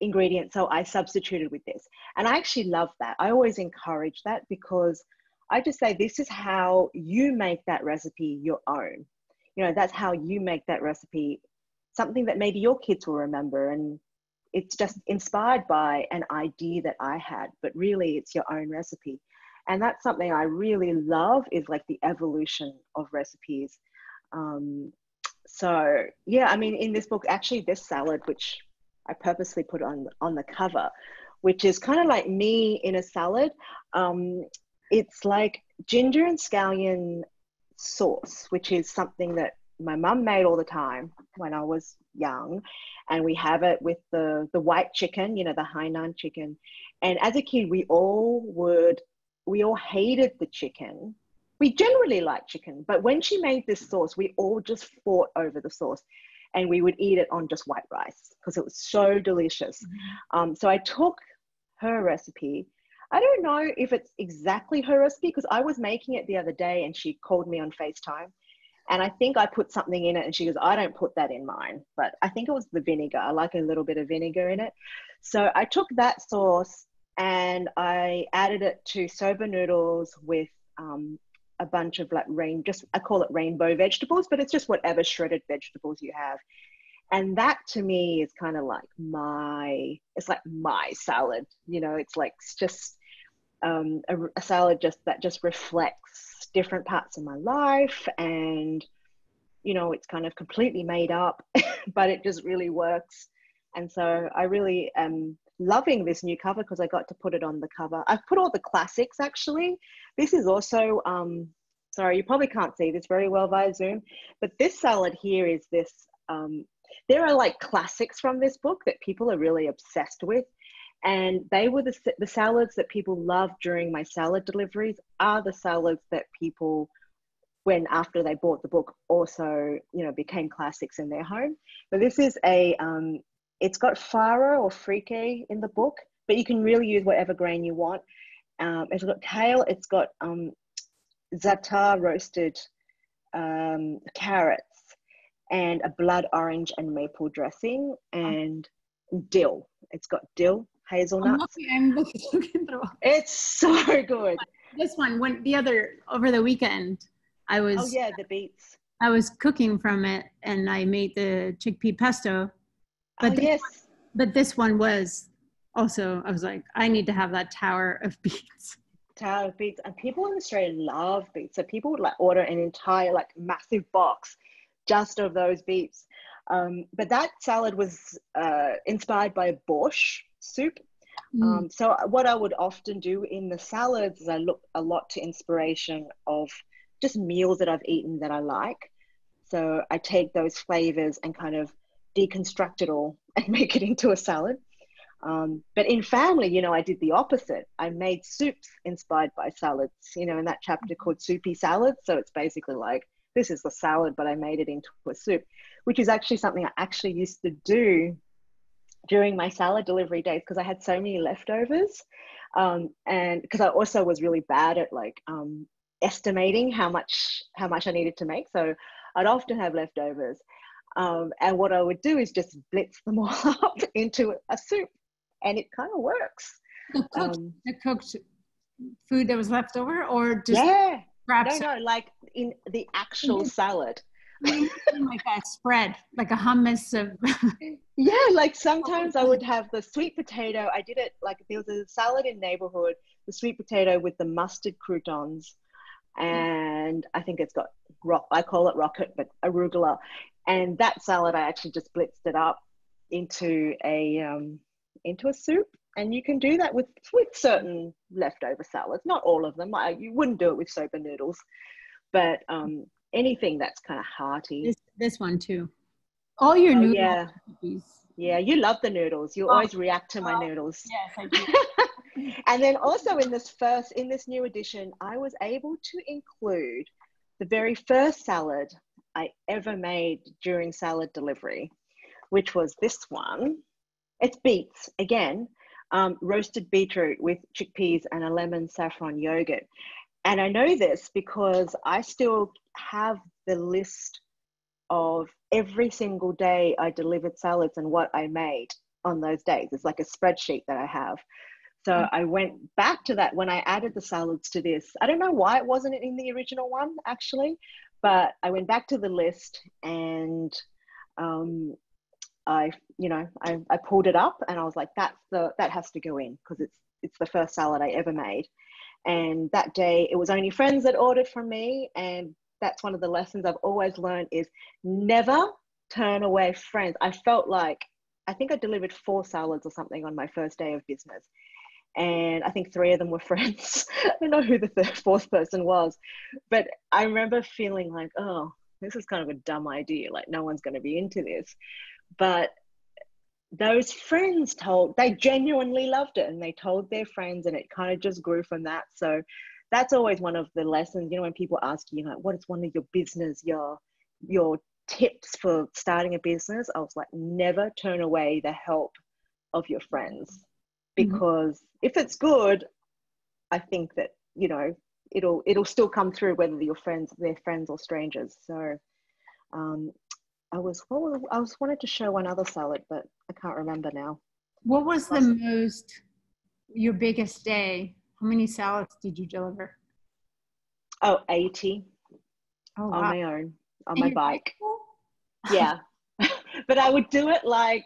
ingredients, so I substituted with this. And I actually love that. I always encourage that, because I just say, this is how you make that recipe your own. You know, that's how you make that recipe something that maybe your kids will remember, and it's just inspired by an idea that I had, but really it's your own recipe. And that's something I really love, is like the evolution of recipes. So yeah, I mean, in this book, actually this salad, which I purposely put on the cover, which is kind of like me in a salad. It's like ginger and scallion sauce, which is something that my mum made all the time when I was young, and we have it with the white chicken, you know, the Hainan chicken. And as a kid, we all hated the chicken. We generally like chicken, but when she made this sauce, we all just fought over the sauce, and we would eat it on just white rice because it was so delicious. So I took her recipe. I don't know if it's exactly her recipe, because I was making it the other day and she called me on FaceTime. And I think I put something in it, and she goes, I don't put that in mine. But I think it was the vinegar. I like a little bit of vinegar in it. So I took that sauce and I added it to soba noodles with a bunch of like I call it rainbow vegetables, but it's just whatever shredded vegetables you have. And that to me is kind of like my salad. You know, it's like just a salad that just reflects different parts of my life, and you know, it's kind of completely made up but it just really works. And so I really am loving this new cover, because I got to put it on the cover. I've put all the classics actually. This is also sorry, you probably can't see this very well via Zoom, but this salad here is this there are like classics from this book that people are really obsessed with. And they were the salads that people loved during my salad deliveries are the salads that people, when after they bought the book, also, you know, became classics in their home. But this is it's got farro or frike in the book, but you can really use whatever grain you want. It's got kale, it's got za'atar roasted carrots, and a blood orange and maple dressing, and dill. It's got dill. Hazelnuts. I'm looking through. It's so good. This one, over the weekend, the beets. I was cooking from it, and I made the chickpea pesto. But this one was also, I was like, I need to have that tower of beets. Tower of beets, and people in Australia love beets. So people would like order an entire like massive box just of those beets. But that salad was inspired by borscht soup. So what I would often do in the salads is I look a lot to inspiration of just meals that I've eaten that I like. So I take those flavors and kind of deconstruct it all and make it into a salad. But in family, you know, I did the opposite. I made soups inspired by salads, you know, in that chapter called Soupy Salad. So it's basically like, this is the salad, but I made it into a soup, which is actually something I actually used to do during my salad delivery days, because I had so many leftovers, and because I also was really bad at like estimating how much I needed to make. So I'd often have leftovers, and what I would do is just blitz them all up into a soup, and it kind of works. The cooked food that was left over, or just Yeah. scraps? No, like in the actual salad. Like a spread, like a hummus of. Yeah, like sometimes I would have the sweet potato. I did it like there was a salad in neighborhood, the sweet potato with the mustard croutons, and I think it's got I call it rocket, but arugula. And that salad, I actually just blitzed it up into a soup. And you can do that with certain leftover salads. Not all of them. You wouldn't do it with soba noodles, but anything that's kind of hearty. This one too. All your noodles. Yeah. Yeah, you love the noodles. You always react to my noodles. Yes, I do. And then also in this new edition, I was able to include the very first salad I ever made during salad delivery, which was this one. It's beets again, roasted beetroot with chickpeas and a lemon saffron yogurt. And I know this because I still have the list of every single day I delivered salads and what I made on those days. It's like a spreadsheet that I have. So I went back to that when I added the salads to this. I don't know why it wasn't in the original one actually, but I went back to the list and I pulled it up and I was like, that has to go in because it's the first salad I ever made. And that day it was only friends that ordered from me, and that's one of the lessons I've always learned is never turn away friends. I felt like, I think I delivered 4 salads or something on my first day of business. And I think 3 of them were friends. I don't know who the 4th person was, but I remember feeling like, oh, this is kind of a dumb idea. Like no one's going to be into this. But those friends they genuinely loved it and they told their friends and it kind of just grew from that. So that's always one of the lessons, when people ask you, like, what is one of your business, your tips for starting a business? I was like, never turn away the help of your friends, because if it's good, I think that, it'll still come through whether they're friends or strangers. So I wanted to show one other salad, but I can't remember now. What was your biggest day? How many salads did you deliver? 80 on my own, on my bike. Yeah. But I would do it like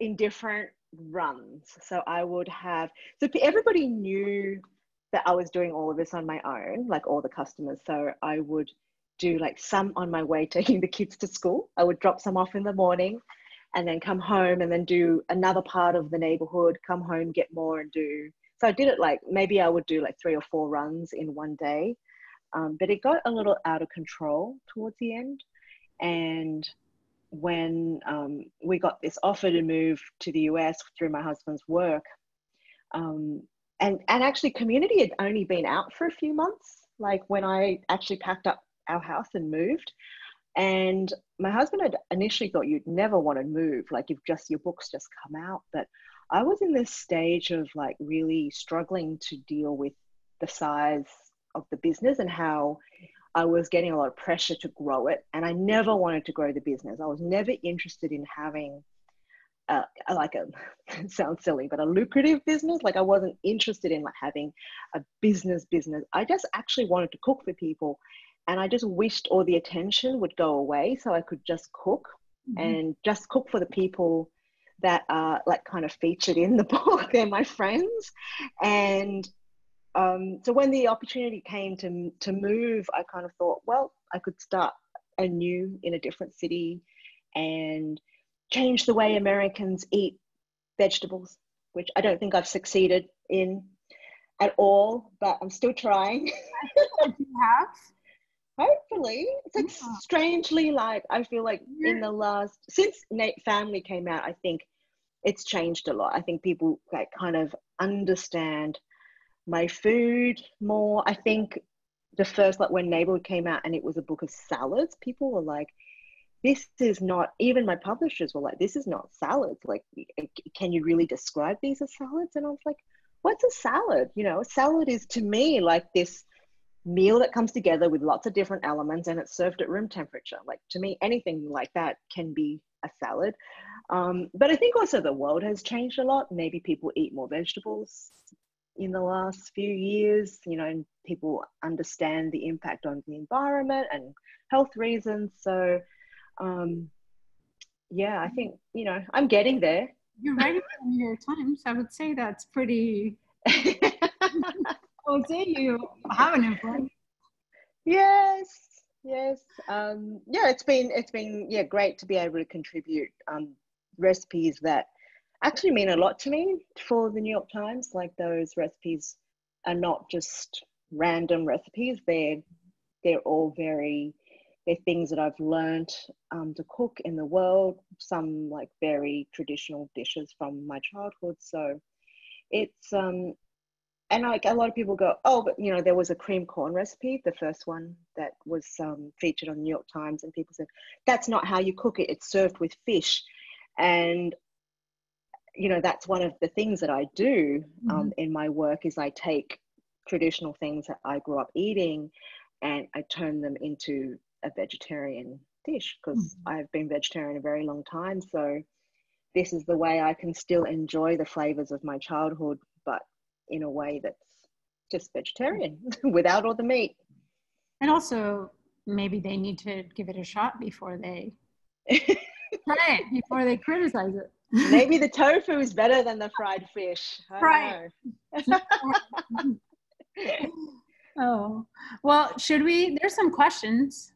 in different runs. So I would have, so everybody knew that I was doing all of this on my own, like all the customers. So I would do like some on my way taking the kids to school. I would drop some off in the morning and then come home and then do another part of the neighborhood, come home, get more and do. So I did it like, maybe I would do like 3 or 4 runs in one day. But it got a little out of control towards the end. And when we got this offer to move to the US through my husband's work, and actually community had only been out for a few months, like when I actually packed up our house and moved. And my husband had initially thought you'd never want to move, like if your books just come out. But I was in this stage of like really struggling to deal with the size of the business and how I was getting a lot of pressure to grow it. And I never wanted to grow the business. I was never interested in having it sounds silly, but a lucrative business. Like I wasn't interested in like having a business. I just actually wanted to cook for people. And I just wished all the attention would go away so I could just cook and just cook for the people that are like kind of featured in the book. They're my friends. And so when the opportunity came to move, I kind of thought, well, I could start anew in a different city and change the way Americans eat vegetables, which I don't think I've succeeded in at all, but I'm still trying. You have? Hopefully. It's like strangely, like I feel like since Nate Family came out, I think it's changed a lot. I think people like kind of understand my food more. I think the first, like when Neighborhood came out and it was a book of salads, people were like, this is not, even my publishers were like, this is not salads. Like, can you really describe these as salads? And I was like, what's a salad? A salad is to me like this meal that comes together with lots of different elements and it's served at room temperature. Like to me, anything like that can be a salad. But I think also the world has changed a lot. Maybe people eat more vegetables in the last few years, you know, and people understand the impact on the environment and health reasons. So, yeah, I think, you know, I'm getting there. You're writing for the New York Times. I would say that's pretty, I would say you have an influence. Yes. Yeah, it's been yeah, great to be able to contribute recipes that actually mean a lot to me for the New York Times. Like, those recipes are not just random recipes. They're all they're things that I've learned to cook in the world, some like very traditional dishes from my childhood. So it's and like, a lot of people go, oh, but you know, there was a cream corn recipe, the first one that was featured on the New York Times, and people said, that's not how you cook it. It's served with fish. And you know, that's one of the things that I do in my work, is I take traditional things that I grew up eating and I turn them into a vegetarian dish, because I've been vegetarian a very long time. So this is the way I can still enjoy the flavors of my childhood, but in a way that's just vegetarian without all the meat. And also, maybe they need to give it a shot before they try it, before they criticize it. Maybe the tofu is better than the fried fish. Right. Oh, well, there's some questions.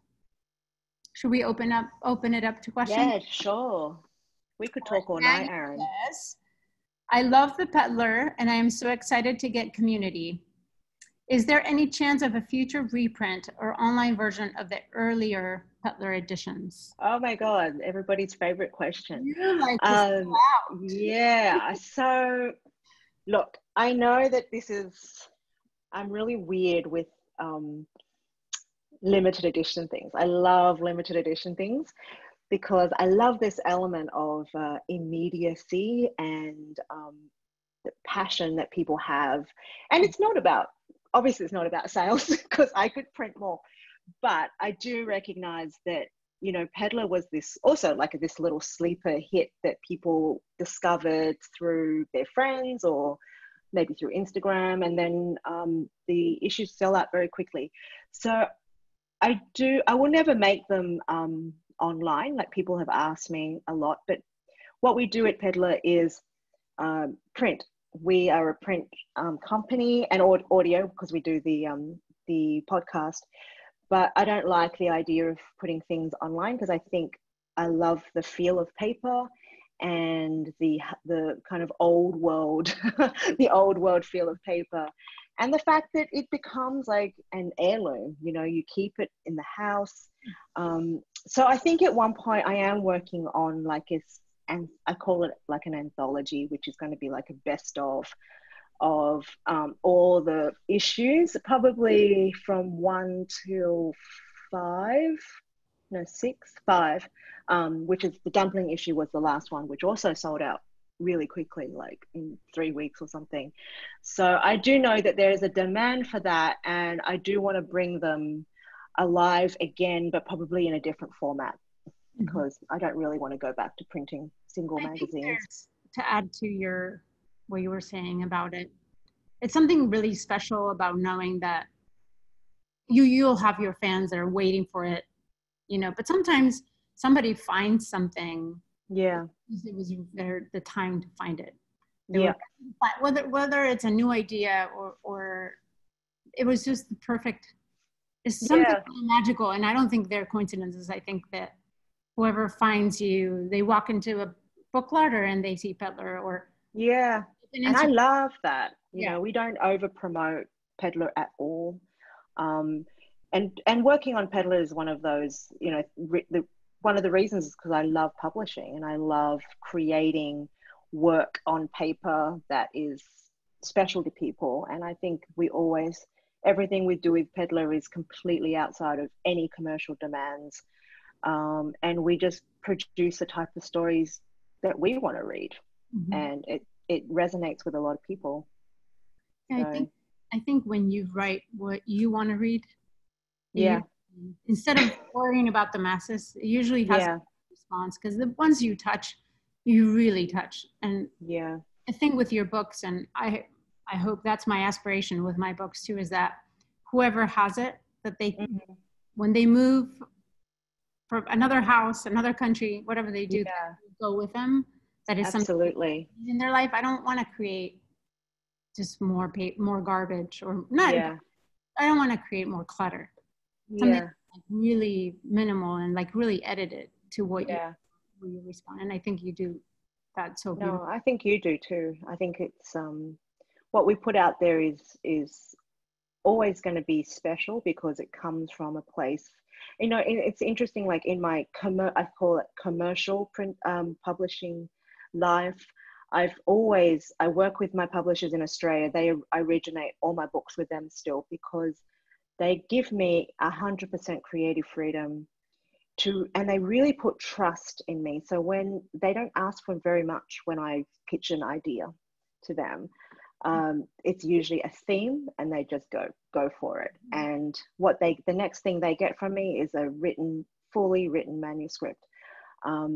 Should we open it up to questions? Yeah, sure. We could talk all night, Aran. Yes. I love the Butler, and I am so excited to get community. Is there any chance of a future reprint or online version of the earlier Butler editions? Oh my God, everybody's favorite question. You like yeah, so look, I know that I'm really weird with limited edition things. I love limited edition things because I love this element of immediacy and the passion that people have. And obviously it's not about sales, because I could print more, but I do recognize that, you know, Peddler was this little sleeper hit that people discovered through their friends or maybe through Instagram, and then the issues sell out very quickly. So I will never make them online, like people have asked me a lot, but what we do at Peddler is print. We are a print company, and audio, because we do the podcast, but I don't like the idea of putting things online, because I think I love the feel of paper and the kind of old world, the old world feel of paper. And the fact that it becomes like an heirloom, you know, you keep it in the house. So I think at one point I am working on and I call it like an anthology, which is going to be like a best of all the issues, probably from 1 till 5, no, 6, 5, which is the dumpling issue was the last one, which also sold out really quickly, like in 3 weeks or something. So I do know that there is a demand for that, and I do want to bring them alive again, but probably in a different format, because I don't really want to go back to printing single magazines. To add to what you were saying about it, it's something really special about knowing that you'll have your fans that are waiting for it, you know, but sometimes somebody finds something. Yeah. It was the time to find it. Yeah. Whether it's a new idea or it was just the perfect, it's something magical. And I don't think they're coincidences. I think that whoever finds you, they walk into a book larder and they see Butler or. Yeah. And I love that. You know, we don't over promote Peddler at all. And working on Peddler is one of those, you know, one of the reasons is because I love publishing and I love creating work on paper that is special to people. And I think everything we do with Peddler is completely outside of any commercial demands. And we just produce the type of stories that we want to read. And it resonates with a lot of people. Yeah, I think when you write what you want to read, instead of worrying about the masses, it usually has a response, because the ones you touch, you really touch. And I think with your books, and I I hope that's my aspiration with my books too, is that whoever has it, that they, when they move from another house, another country, whatever they do, go with them. That is absolutely something in their life. I don't want to create just more garbage, or not. I don't want to create more clutter. Something like really minimal and like really edited to what you respond. And I think you do that so beautiful. No, I think you do too. I think it's what we put out there is always going to be special because it comes from a place. You know, it's interesting. Like in my I call it commercial print publishing life. I work with my publishers in Australia. I originate all my books with them still because they give me 100% creative freedom and they really put trust in me. So when they don't ask for very much when I pitch an idea to them, it's usually a theme and they just go for it. And the next thing they get from me is a fully written manuscript.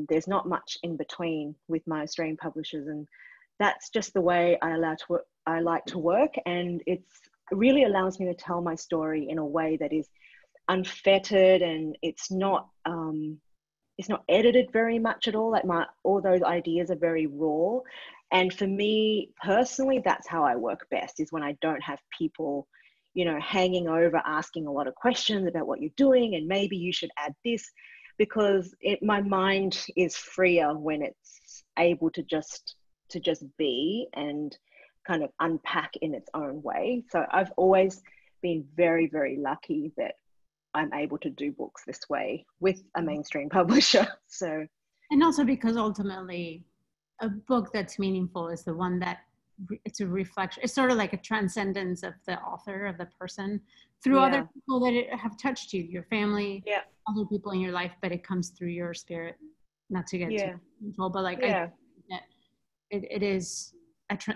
There's not much in between with my Australian publishers, and that's just the way I like to work. And it really allows me to tell my story in a way that is unfettered, and it's not edited very much at all. Like all those ideas are very raw. And for me personally, that's how I work best, is when I don't have people, you know, hanging over, asking a lot of questions about what you're doing and maybe you should add this, because my mind is freer when it's able to just be and kind of unpack in its own way. So I've always been very, very lucky that I'm able to do books this way with a mainstream publisher. So, and also because ultimately a book that's meaningful is the one that it's a reflection. It's sort of like a transcendence of the author, of the person, through other people that have touched you, your family, other people in your life, but it comes through your spirit. Not to get too control, but like I think that it is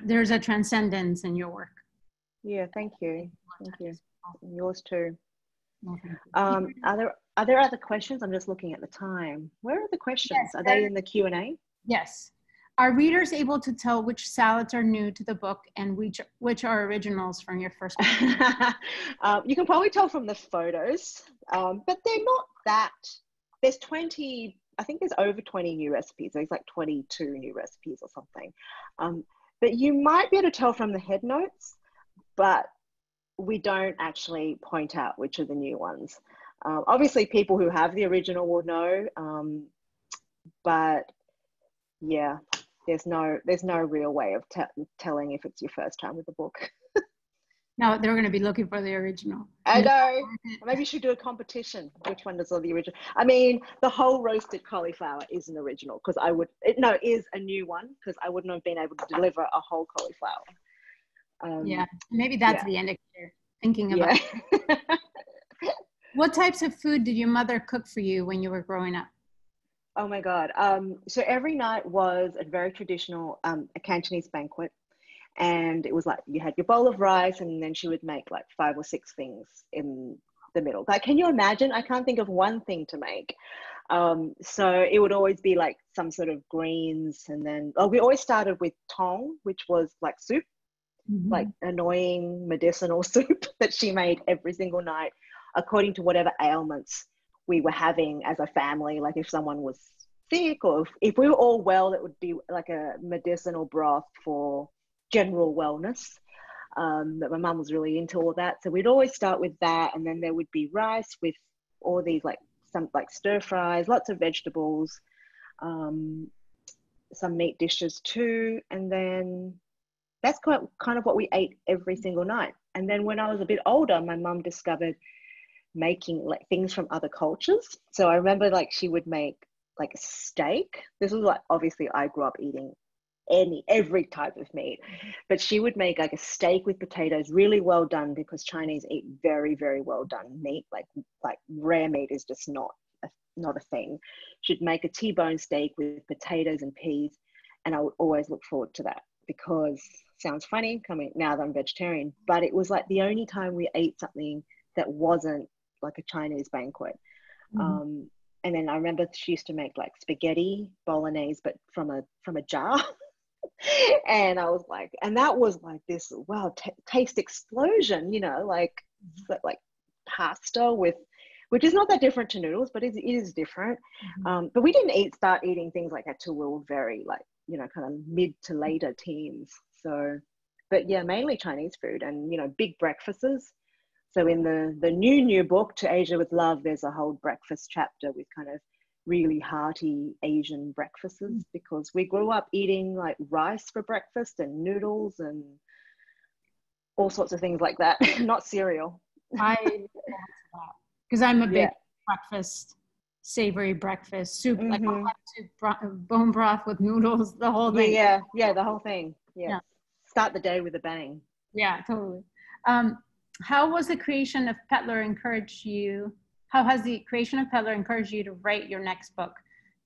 there's a transcendence in your work. Yeah, thank you. Thank you. And yours too. Well, thank you. Are there other questions? I'm just looking at the time. Where are the questions? Yes, are they in the Q&A? Yes. Are readers able to tell which salads are new to the book and which are originals from your first book? You can probably tell from the photos, but they're not that. There's 20, I think there's over 20 new recipes. There's like 22 new recipes or something. But you might be able to tell from the head notes, but we don't actually point out which are the new ones. Obviously, people who have the original will know, but yeah, there's no real way of telling if it's your first time with the book. No, they're going to be looking for the original. I know. Maybe you should do a competition. Which one does all the original? I mean, the whole roasted cauliflower is an original because is a new one because I wouldn't have been able to deliver a whole cauliflower. Maybe that's the indicator. Thinking about What types of food did your mother cook for you when you were growing up? Oh my God. So every night was a very traditional a Cantonese banquet. And it was like you had your bowl of rice and then she would make like 5 or 6 things in the middle. Like, can you imagine? I can't think of one thing to make. So it would always be like some sort of greens. And then we always started with tong, which was like soup, like annoying medicinal soup that she made every single night, according to whatever ailments we were having as a family. Like if someone was sick or if we were all well, it would be like a medicinal broth for general wellness. That my mum was really into all that. So we'd always start with that. And then there would be rice with all these some stir fries, lots of vegetables, some meat dishes too. And then that's kind of what we ate every single night. And then when I was a bit older, my mum discovered making like things from other cultures. So I remember like she would make like a steak. This was like, obviously I grew up eating every type of meat, but she would make like a steak with potatoes, really well done, because Chinese eat very, very well done meat. Like rare meat is just not a thing. She'd make a T-bone steak with potatoes and peas, and I would always look forward to that because sounds funny coming now that I'm vegetarian, but it was like the only time we ate something that wasn't like a Chinese banquet. And then I remember she used to make like spaghetti bolognese, but from a jar. And I was like, and that was like this, wow, taste explosion, you know, like pasta with, which is not that different to noodles, but it is different. But we didn't start eating things like that till we were very, like, you know, kind of mid to later teens. So, but yeah, mainly Chinese food and, you know, big breakfasts. So in the new book, To Asia with Love, there's a whole breakfast chapter with kind of really hearty Asian breakfasts, because we grew up eating like rice for breakfast and noodles and all sorts of things like that, not cereal. Because I'm a big breakfast, savory breakfast soup, like bone broth with noodles, the whole thing. Yeah, the whole thing. Yeah. Start the day with a bang. Yeah, totally. How was the creation of Peddler encouraged you? How has the creation of Peddler encouraged you to write your next book?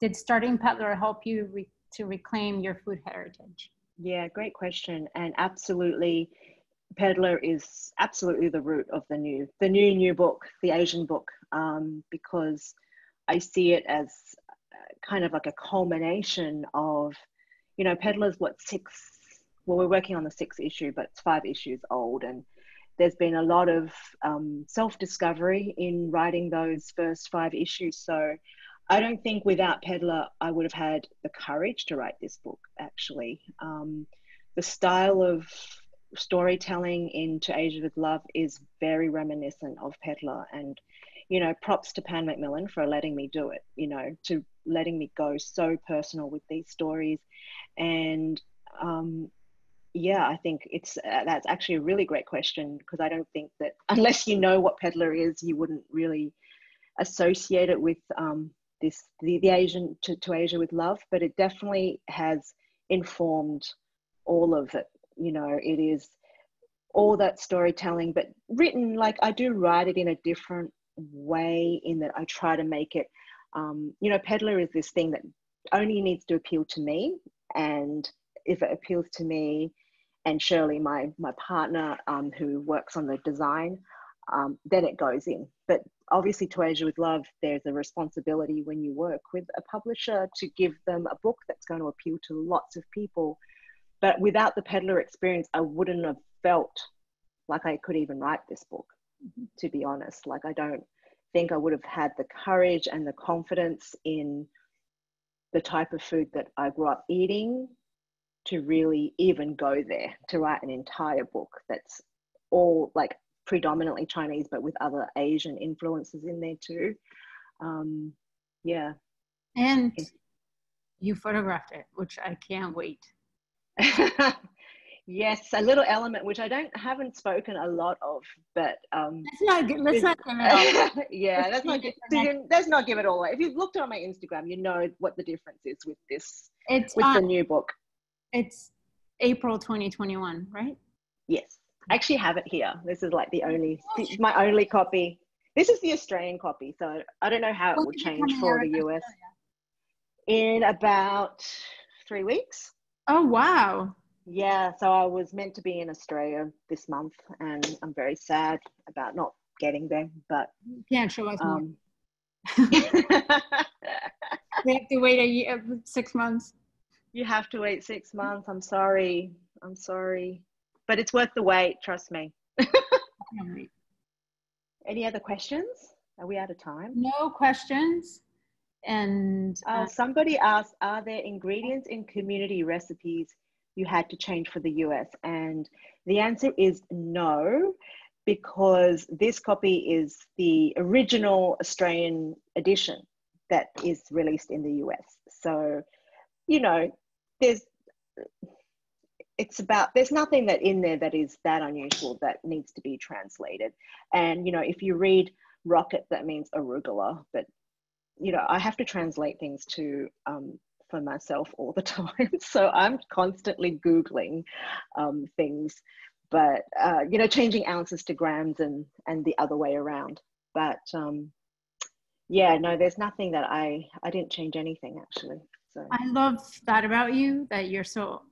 Did starting Peddler help you to reclaim your food heritage? Yeah, great question. And absolutely, Peddler is absolutely the root of the new book, the Asian book, because I see it as kind of like a culmination of, you know, Peddler's we're working on the 6th issue, but it's 5 issues old. And there's been a lot of self-discovery in writing those first 5 issues. So I don't think without Peddler, I would have had the courage to write this book, actually. The style of storytelling in To Asia with Love is very reminiscent of Peddler. And, you know, props to Pan Macmillan for letting me do it, you know, to letting me go so personal with these stories. And yeah, I think that's actually a really great question, because I don't think that unless you know what Peddler is, you wouldn't really associate it with the Asian to Asia with Love. But it definitely has informed all of it. You know, it is all that storytelling, but written, like, I do write it in a different way, in that I try to make it, you know, Peddler is this thing that only needs to appeal to me. And if it appeals to me and Shirley, my partner, who works on the design, then it goes in. But obviously, To Asia with Love, there's a responsibility when you work with a publisher to give them a book that's going to appeal to lots of people. But without the Peddler experience, I wouldn't have felt like I could even write this book, to be honest. Like, I don't think I would have had the courage and the confidence in the type of food that I grew up eating to really even go there, to write an entire book that's all like predominantly Chinese, but with other Asian influences in there too. Yeah. And you photographed it, which I can't wait. Yes, a little element which I haven't spoken a lot of, but let's not give it all. Yeah, let's not give it all away. If you've looked on my Instagram, you know what the difference is with this. It's with the new book. It's April 2021, right? Yes, I actually have it here. This is like my only copy. This is the Australian copy, so I don't know how it will change for the US. In about 3 weeks. Oh, wow. Yeah, so I was meant to be in Australia this month, and I'm very sad about not getting there, but you can't show us more. We have to wait a year, 6 months. You have to wait 6 months. I'm sorry, but it's worth the wait, trust me. Any other questions? Are we out of time? No questions. And somebody asked, are there ingredients in community recipes you had to change for the US? And the answer is no, because this copy is the original Australian edition that is released in the US. So, you know, there's nothing that in there that is that unusual that needs to be translated. And, you know, if you read rocket, that means arugula, but, you know, I have to translate things for myself all the time. So I'm constantly Googling things, but, you know, changing ounces to grams and the other way around. But yeah, no, there's nothing that I didn't change anything actually. So I love that about you, that you're so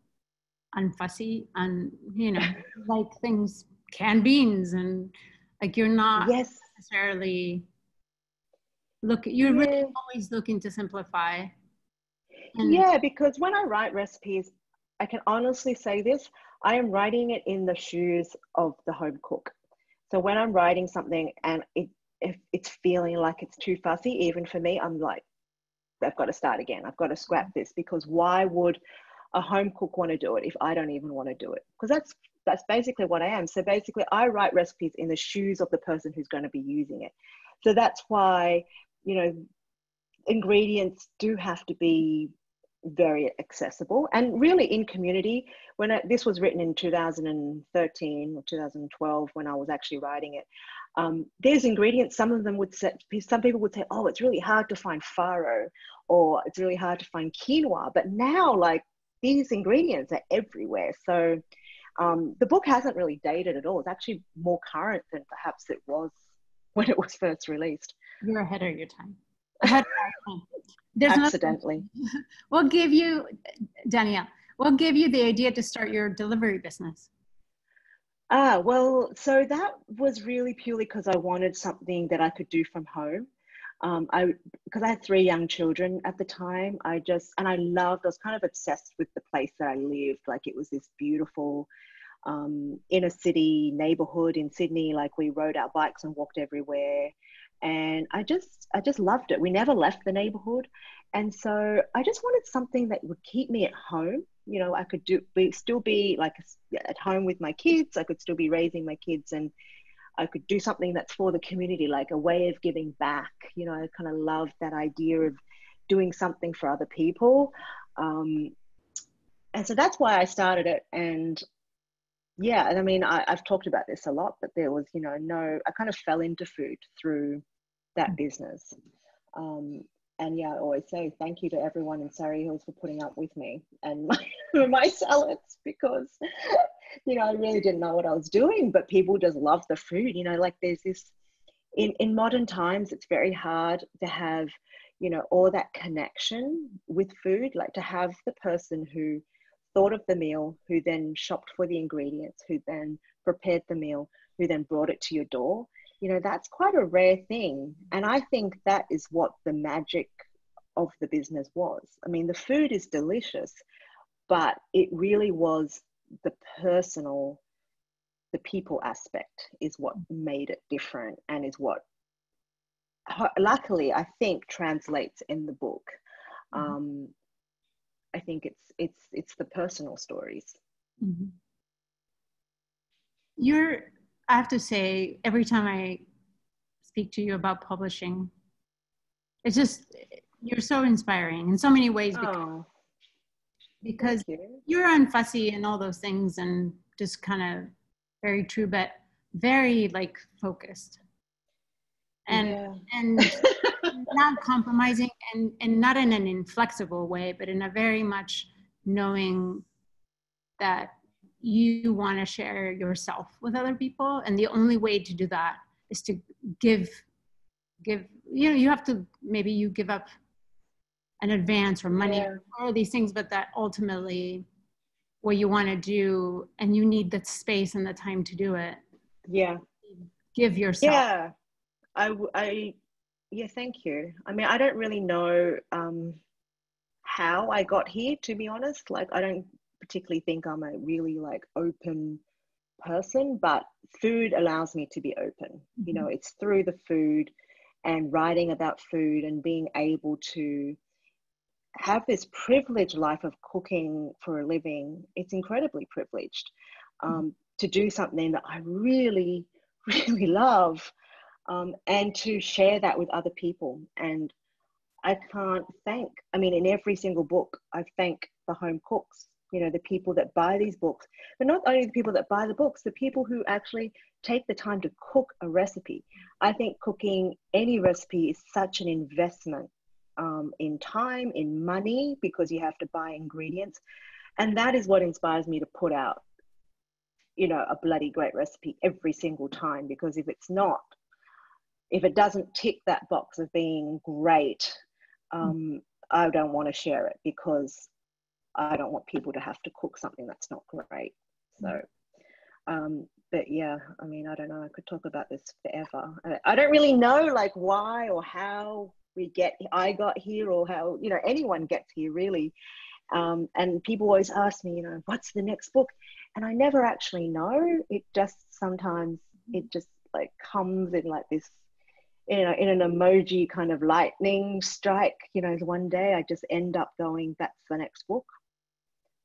unfussy and, you know, like things, canned beans, and like you're not necessarily you're really always looking to simplify. Yeah, because when I write recipes, I can honestly say this, I am writing it in the shoes of the home cook. So when I'm writing something and if it's feeling like it's too fussy, even for me, I'm like, I've got to start again. I've got to scrap this, because why would a home cook want to do it if I don't even want to do it? Because that's basically what I am. So basically I write recipes in the shoes of the person who's going to be using it. So that's why, you know, ingredients do have to be very accessible and really in community. When this was written in 2013 or 2012, when I was actually writing it, there's ingredients, some of them would say, some people would say, oh, it's really hard to find farro, or it's really hard to find quinoa. But now, like, these ingredients are everywhere. So the book hasn't really dated at all. It's actually more current than perhaps it was when it was first released. You're ahead of your time. Ahead of our time. There's accidentally. What gave you, Danielle, what gave you the idea to start your delivery business? Well, so that was really purely because I wanted something that I could do from home. Because I had 3 young children at the time, I was kind of obsessed with the place that I lived. Like, it was this beautiful inner city neighborhood in Sydney. Like, we rode our bikes and walked everywhere. And I just loved it. We never left the neighborhood. And so I just wanted something that would keep me at home. You know, I could still be like at home with my kids. I could still be raising my kids, and I could do something that's for the community, like a way of giving back. You know, I kind of love that idea of doing something for other people. And so that's why I started it. And yeah, and I mean, I've talked about this a lot, but there was, you know, I kind of fell into food through that business. And yeah, I always say thank you to everyone in Surrey Hills for putting up with me and my salads, because, you know, I really didn't know what I was doing, but people just love the food. You know, like, there's this, in modern times, it's very hard to have, you know, all that connection with food, like to have the person who thought of the meal, who then shopped for the ingredients, who then prepared the meal, who then brought it to your door. You know, that's quite a rare thing. And I think that is what the magic of the business was. I mean, the food is delicious, but it really was the people aspect is what made it different, and is what, luckily, I think translates in the book. I think it's the personal stories. Mm-hmm. I have to say, every time I speak to you about publishing, it's just, you're so inspiring in so many ways, because you're unfussy and all those things, and just kind of very true, but very like focused, and not compromising, and not in an inflexible way, but in a very much knowing that you want to share yourself with other people, and the only way to do that is to give, you know, you have to, maybe you give up an advance or money, or all these things, but that ultimately what you want to do, and you need the space and the time to do it. Give yourself. Thank you. I mean, I don't really know how I got here, to be honest. Like, I don't particularly think I'm a really like open person, but food allows me to be open. Mm-hmm. You know, it's through the food and writing about food and being able to have this privileged life of cooking for a living. It's incredibly privileged to do something that I really, really love, and to share that with other people. And I can't thank, I mean, in every single book, I thank the home cooks, you know, the people that buy these books, but not only the people that buy the books, the people who actually take the time to cook a recipe. I think cooking any recipe is such an investment in time, in money, because you have to buy ingredients. And that is what inspires me to put out, you know, a bloody great recipe every single time, because if it doesn't tick that box of being great, I don't want to share it, because I don't want people to have to cook something that's not great. So, but yeah, I mean, I don't know, I could talk about this forever. I don't really know like why or how I got here, or how, you know, anyone gets here really. And people always ask me, you know, what's the next book? And I never actually know. It just sometimes it just like comes in like this, you know, in an emoji kind of lightning strike. You know, one day I just end up going, that's the next book.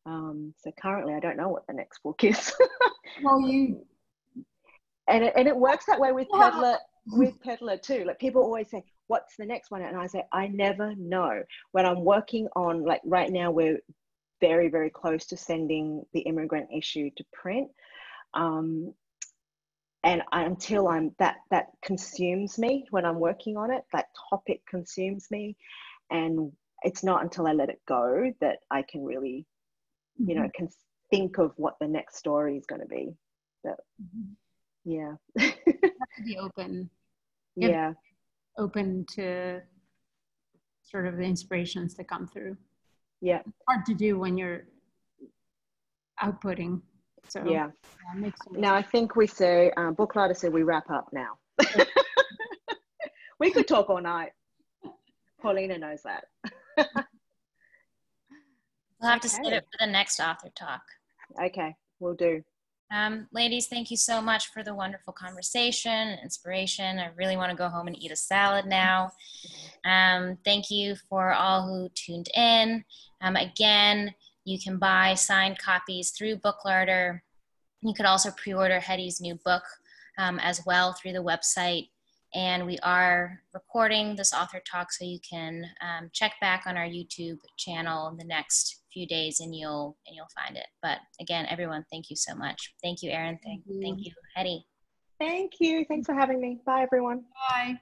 So currently I don't know what the next book is. Well, and it works that way with Peddler too. Like people always say, what's the next one? And I say, I never know. When I'm working on, like right now, we're very, very close to sending the Immigrant issue to print. And until that consumes me when I'm working on it, that topic consumes me. And it's not until I let it go that I can really, you know, can think of what the next story is going to be. But yeah. You have to be open. Yeah. Open to sort of the inspirations that come through. Yeah. Hard to do when you're outputting. So yeah. Makes sense. Now I think we say, Booklighter said we wrap up now. We could talk all night. Paulina knows that. We'll have to save it for the next author talk. Okay, we'll do. Ladies, thank you so much for the wonderful conversation, inspiration. I really want to go home and eat a salad now. Thank you for all who tuned in. Again, you can buy signed copies through Booklarter. You could also pre-order Hetty's new book as well through the website. And we are recording this author talk, so you can check back on our YouTube channel in the next few days and you'll find it. But again, everyone, thank you so much. Thank you, Aran. Thank you, Hetty. Thank you. Thanks for having me. Bye, everyone. Bye.